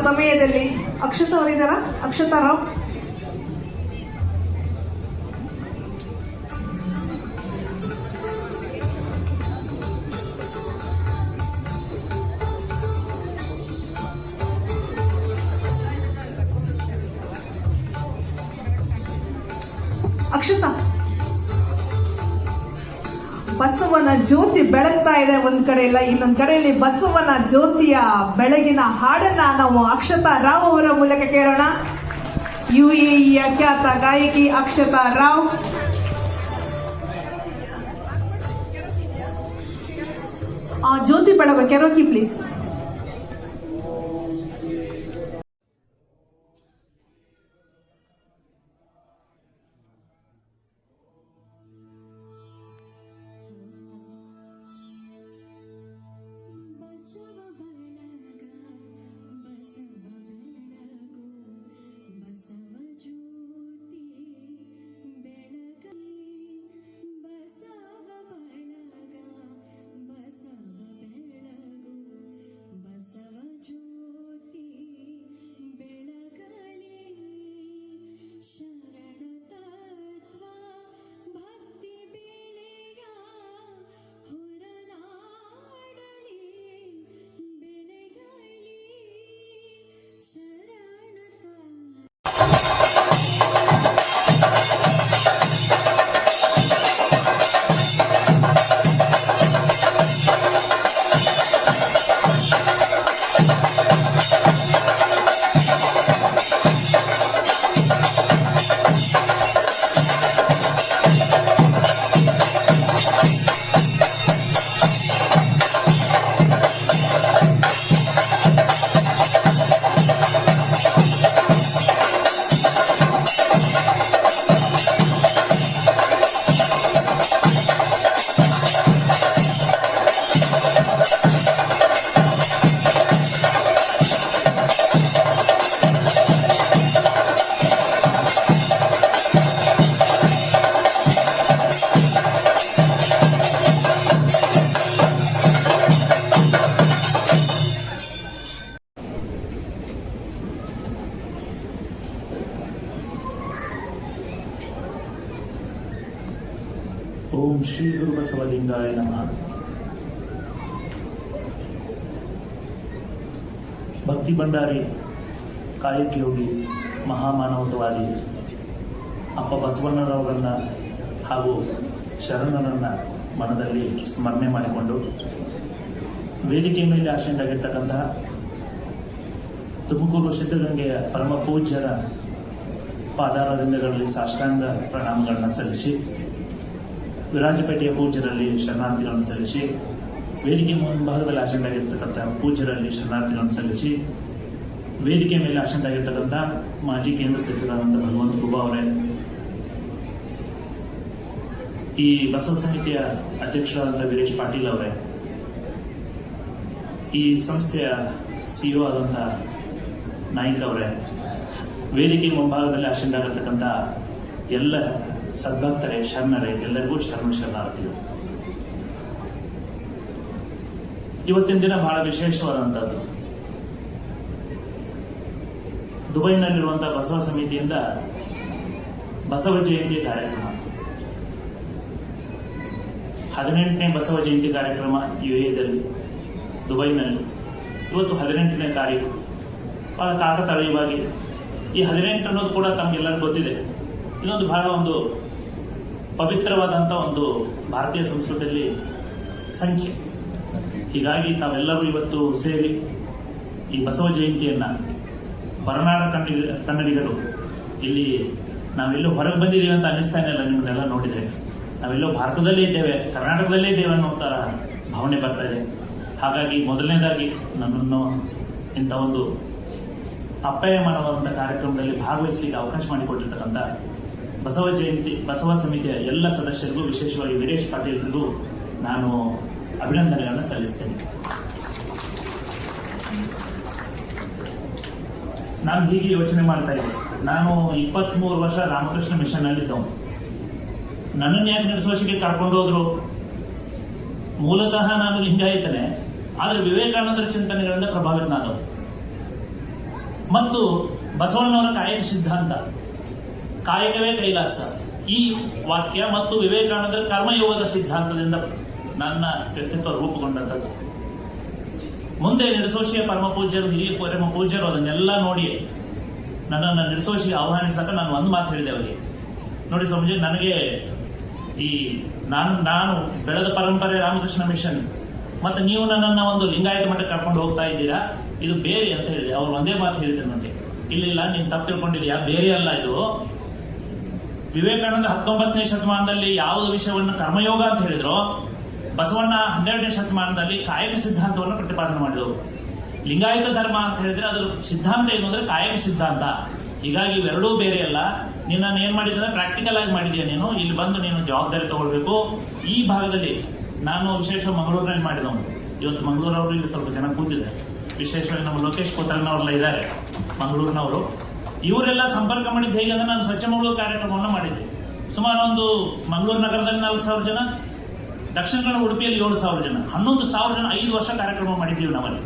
ಸಮಯದಲ್ಲಿ ಅಕ್ಷತಾ ಅವರಿದ್ದಾರ? ಅಕ್ಷತಾ ರಾವ್, ಅಕ್ಷತಾ, ಬಸವನ ಜ್ಯೋತಿ ಬೆಳಗ್ತಾ ಇದೆ ಒಂದ್ ಕಡೆ, ಇಲ್ಲ ಇನ್ನೊಂದ್ ಕಡೆಯಲ್ಲಿ ಬಸವನ ಜ್ಯೋತಿಯ ಬೆಳಗಿನ ಹಾಡನ್ನ ನಾವು ಅಕ್ಷತಾ ರಾವ್ ಅವರ ಮೂಲಕ ಕೇಳೋಣ. ಯುಎಇಯ ಖ್ಯಾತ ಗಾಯಕಿ ಅಕ್ಷತಾ ರಾವ್. ಜ್ಯೋತಿ ಬೆಳಗು ಕೆರೋಕಿ ಪ್ಲೀಸ್. ಓಂ ಶ್ರೀ ಗುರು ಬಸವಲಿಂಗಾಯ ನಮಃ. ಭಕ್ತಿ ಭಂಡಾರಿ, ಕಾಯಕ ಯೋಗಿ, ಮಹಾಮಾನವತವಾದಿ ಅಪ್ಪ ಬಸವಣ್ಣನವರನ್ನ ಹಾಗೂ ಶರಣರನ್ನ ಮನದಲ್ಲಿ ಸ್ಮರಣೆ ಮಾಡಿಕೊಂಡು ವೇದಿಕೆ ಮೇಲೆ ಆಶೀನರಾಗಿರ್ತಕ್ಕಂತಹ ತುಮಕೂರು ಸಿದ್ಧಗಂಗೆಯ ಪರಮ ಪೂಜ್ಯರ ಪಾದಾರವಿಂದಗಳಲ್ಲಿ ಸಾಷ್ಟಾಂಗ ಪ್ರಣಾಮಗಳನ್ನು ಸಲ್ಲಿಸಿ, ವಿರಾಜಪೇಟೆಯ ಪೂಜ್ಯರಲ್ಲಿ ಶರಣಾರ್ಥಿಗಳನ್ನು ಸಲ್ಲಿಸಿ, ವೇದಿಕೆ ಮುಂಭಾಗದಲ್ಲಿ ಆಶೀನರಾಗಿರ್ತಕ್ಕಂಥ ಪೂಜ್ಯರಲ್ಲಿ ಶರಣಾರ್ಥಿಗಳನ್ನು ಸಲ್ಲಿಸಿ, ವೇದಿಕೆ ಮೇಲೆ ಆಶೀನರಾಗಿರ್ತಕ್ಕಂಥ ಮಾಜಿ ಕೇಂದ್ರ ಸಚಿವರಾದಂಥ ಭಗವಂತ ಖೂಬಾ ಅವರೇ, ಈ ಬಸವ ಸಮಿತಿಯ ಅಧ್ಯಕ್ಷರಾದಂಥ ವೀರೇಶ್ ಪಾಟೀಲ್ ಅವರೇ, ಈ ಸಂಸ್ಥೆಯ ಸಿಇಒ ಆದಂಥ ನಾಯ್ಕ ಅವರೇ, ವೇದಿಕೆ ಮುಂಭಾಗದಲ್ಲಿ ಆಶೀನರಾಗಿರ್ತಕ್ಕಂಥ ಎಲ್ಲ ಸದ್ಭಕ್ತರೇ, ಶರಣರೇ, ಎಲ್ಲರಿಗೂ ಶರಣಾರ್ಥಿಗಳು. ಇವತ್ತಿನ ದಿನ ಬಹಳ ವಿಶೇಷವಾದಂಥದ್ದು. ದುಬೈನಲ್ಲಿರುವಂತಹ ಬಸವ ಸಮಿತಿಯಿಂದ ಬಸವ ಜಯಂತಿ ಕಾರ್ಯಕ್ರಮ. 18ನೇ ಬಸವ ಜಯಂತಿ ಕಾರ್ಯಕ್ರಮ UAEದಲ್ಲಿ ದುಬೈನಲ್ಲಿ ಇವತ್ತು 18ನೇ ತಾರೀಕು. ಬಹಳ ಕಾಕತಾಳೀಯವಾಗಿ ಈ 18 ಅನ್ನೋದು ಕೂಡ ತಮಗೆಲ್ಲರಿಗೂ ಗೊತ್ತಿದೆ. ಇದೊಂದು ಬಹಳ ಒಂದು ಪವಿತ್ರವಾದಂಥ ಒಂದು ಭಾರತೀಯ ಸಂಸ್ಕೃತಿಯಲ್ಲಿ ಸಂಖ್ಯೆ. ಹೀಗಾಗಿ ತಾವೆಲ್ಲರೂ ಇವತ್ತು ಸೇರಿ ಈ ಬಸವ ಜಯಂತಿಯನ್ನು ಹೊರನಾಡ ಕನ್ನಡಿಗರು ಇಲ್ಲಿ ನಾವೆಲ್ಲೋ ಹೊರಗೆ ಬಂದಿದ್ದೀವಿ ಅಂತ ಅನ್ನಿಸ್ತಾನೆ ಇಲ್ಲ. ನಿಮ್ಮನ್ನೆಲ್ಲ ನೋಡಿದರೆ ನಾವೆಲ್ಲೋ ಭಾರತದಲ್ಲೇ ಇದ್ದೇವೆ, ಕರ್ನಾಟಕದಲ್ಲೇ ಇದ್ದೇವೆ ಅನ್ನೋ ಥರ ಭಾವನೆ ಬರ್ತಾ ಇದೆ. ಹಾಗಾಗಿ ಮೊದಲನೇದಾಗಿ ನನ್ನನ್ನು ಇಂಥ ಒಂದು ಅಪ್ಯಾಯಮಾನವಾದಂಥ ಕಾರ್ಯಕ್ರಮದಲ್ಲಿ ಭಾಗವಹಿಸಲಿಕ್ಕೆ ಅವಕಾಶ ಮಾಡಿಕೊಟ್ಟಿರ್ತಕ್ಕಂಥ ಬಸವ ಸಮಿತಿಯ ಎಲ್ಲ ಸದಸ್ಯರಿಗೂ, ವಿಶೇಷವಾಗಿ ವೀರೇಶ್ ಪಾಟೀಲ್ರಿಗೂ ನಾನು ಅಭಿನಂದನೆಗಳನ್ನು ಸಲ್ಲಿಸ್ತೇನೆ. ನಾನು ಹೀಗೆ ಯೋಚನೆ ಮಾಡ್ತಾ ಇದ್ದೆ, ನಾನು 23 ವರ್ಷ ರಾಮಕೃಷ್ಣ ಮಿಷನ್ ಅಲ್ಲಿ ಇದ್ದವನು. ನನ್ನನ್ನು ಯಾಕೆ ನಡೆಸೋಶಿಗೆ ಕರ್ಕೊಂಡು ಹೋದ್ರು? ಮೂಲತಃ ನಾನು ಲಿಂಗಾಯತನೇ, ಆದರೆ ವಿವೇಕಾನಂದರ ಚಿಂತನೆಗಳಿಂದ ಪ್ರಭಾವಿತನಾದವು ಮತ್ತು ಬಸವಣ್ಣವರ ಕಾಯಕ ಸಿದ್ಧಾಂತ, ಕಾಯಕವೇ ಕೈಲಾಸ, ಈ ವಾಕ್ಯ ಮತ್ತು ವಿವೇಕಾನಂದರ ಕರ್ಮಯೋಗದ ಸಿದ್ಧಾಂತದಿಂದ ನನ್ನ ವ್ಯಕ್ತಿತ್ವ ರೂಪುಗೊಂಡಂಥದ್ದು. ಮುಂದೆ ನಿಡಸೋಶಿಯ ಪರಮಪೂಜ್ಯರು, ಹಿರಿಯ ಪರಮಪೂಜ್ಯರು ಅದನ್ನೆಲ್ಲ ನೋಡಿ ನನ್ನನ್ನು ನಿಡಸೋಶಿಗೆ ಆಹ್ವಾನಿಸಿದಾಗ ನಾನು ಒಂದು ಮಾತು ಹೇಳಿದೆ ಅವರಿಗೆ, ನೋಡಿ ಸ್ವಾಮೀಜಿ, ನನಗೆ ಈ ನಾನು ಬೆಳೆದ ಪರಂಪರೆ ರಾಮಕೃಷ್ಣ ಮಿಷನ್ ಮತ್ತು ನೀವು ನನ್ನನ್ನು ಒಂದು ಲಿಂಗಾಯತ ಮಠಕ್ಕೆ ಕರ್ಕೊಂಡು ಹೋಗ್ತಾ ಇದ್ದೀರಾ, ಇದು ಬೇರೆ ಅಂತ ಹೇಳಿದೆ. ಅವ್ರು ಒಂದೇ ಮಾತು ಹೇಳಿದ್ರು ನನಗೆ, ಇಲ್ಲ ನೀನು ತಪ್ಪು ತಿಳ್ಕೊಂಡಿದ್ಯಾ, ಬೇರೆ ಅಲ್ಲ ಇದು. ವಿವೇಕಾನಂದ 19ನೇ ಶತಮಾನದಲ್ಲಿ ಯಾವುದೇ ವಿಷಯವನ್ನು ಕರ್ಮಯೋಗ ಅಂತ ಹೇಳಿದ್ರು, ಬಸವಣ್ಣ 12ನೇ ಶತಮಾನದಲ್ಲಿ ಕಾಯಕ ಸಿದ್ಧಾಂತವನ್ನು ಪ್ರತಿಪಾದನೆ ಮಾಡಿದವರು. ಲಿಂಗಾಯತ ಧರ್ಮ ಅಂತ ಹೇಳಿದ್ರೆ ಅದರ ಸಿದ್ಧಾಂತ ಏನು ಅಂದ್ರೆ ಕಾಯಕ ಸಿದ್ಧಾಂತ. ಹೀಗಾಗಿ ಇವೆರಡೂ ಬೇರೆ ಅಲ್ಲ. ನಾನು ಏನ್ ಮಾಡಿದ್ರೆ ಪ್ರಾಕ್ಟಿಕಲ್ ಆಗಿ ಮಾಡಿದ್ಯಾ, ನೀನು ಇಲ್ಲಿ ಬಂದು ನೀನು ಜವಾಬ್ದಾರಿ ತಗೊಳ್ಬೇಕು. ಈ ಭಾಗದಲ್ಲಿ ನಾನು ವಿಶೇಷವಾಗಿ ಮಂಗಳೂರಿನಲ್ಲಿ ಮಾಡಿದವನು. ಇವತ್ತು ಮಂಗಳೂರವರು ಇಲ್ಲಿ ಸ್ವಲ್ಪ ಜನ ಕೂತಿದ್ದಾರೆ, ವಿಶೇಷವಾಗಿ ನಮ್ಮ ಲೋಕೇಶ್ ಕೋತರನವರೆಲ್ಲ ಇದ್ದಾರೆ ಮಂಗಳೂರಿನವರು. ಇವರೆಲ್ಲ ಸಂಪರ್ಕ ಮಾಡಿದ್ದು ಹೇಗೆ ಅಂದ್ರೆ ನಾನು ಸ್ವಚ್ಛ ಮಂಗಳೂರು ಕಾರ್ಯಕ್ರಮವನ್ನು ಮಾಡಿದ್ದೆ. ಸುಮಾರು ಒಂದು ಮಂಗಳೂರು ನಗರದಲ್ಲಿ 4,000 ಜನ, ದಕ್ಷಿಣ ಕನ್ನಡ ಉಡುಪಿಯಲ್ಲಿ 7,000 ಜನ, 11,000 ಜನ 5 ವರ್ಷ ಕಾರ್ಯಕ್ರಮ ಮಾಡಿದ್ದೀವಿ ನಾವಲ್ಲಿ.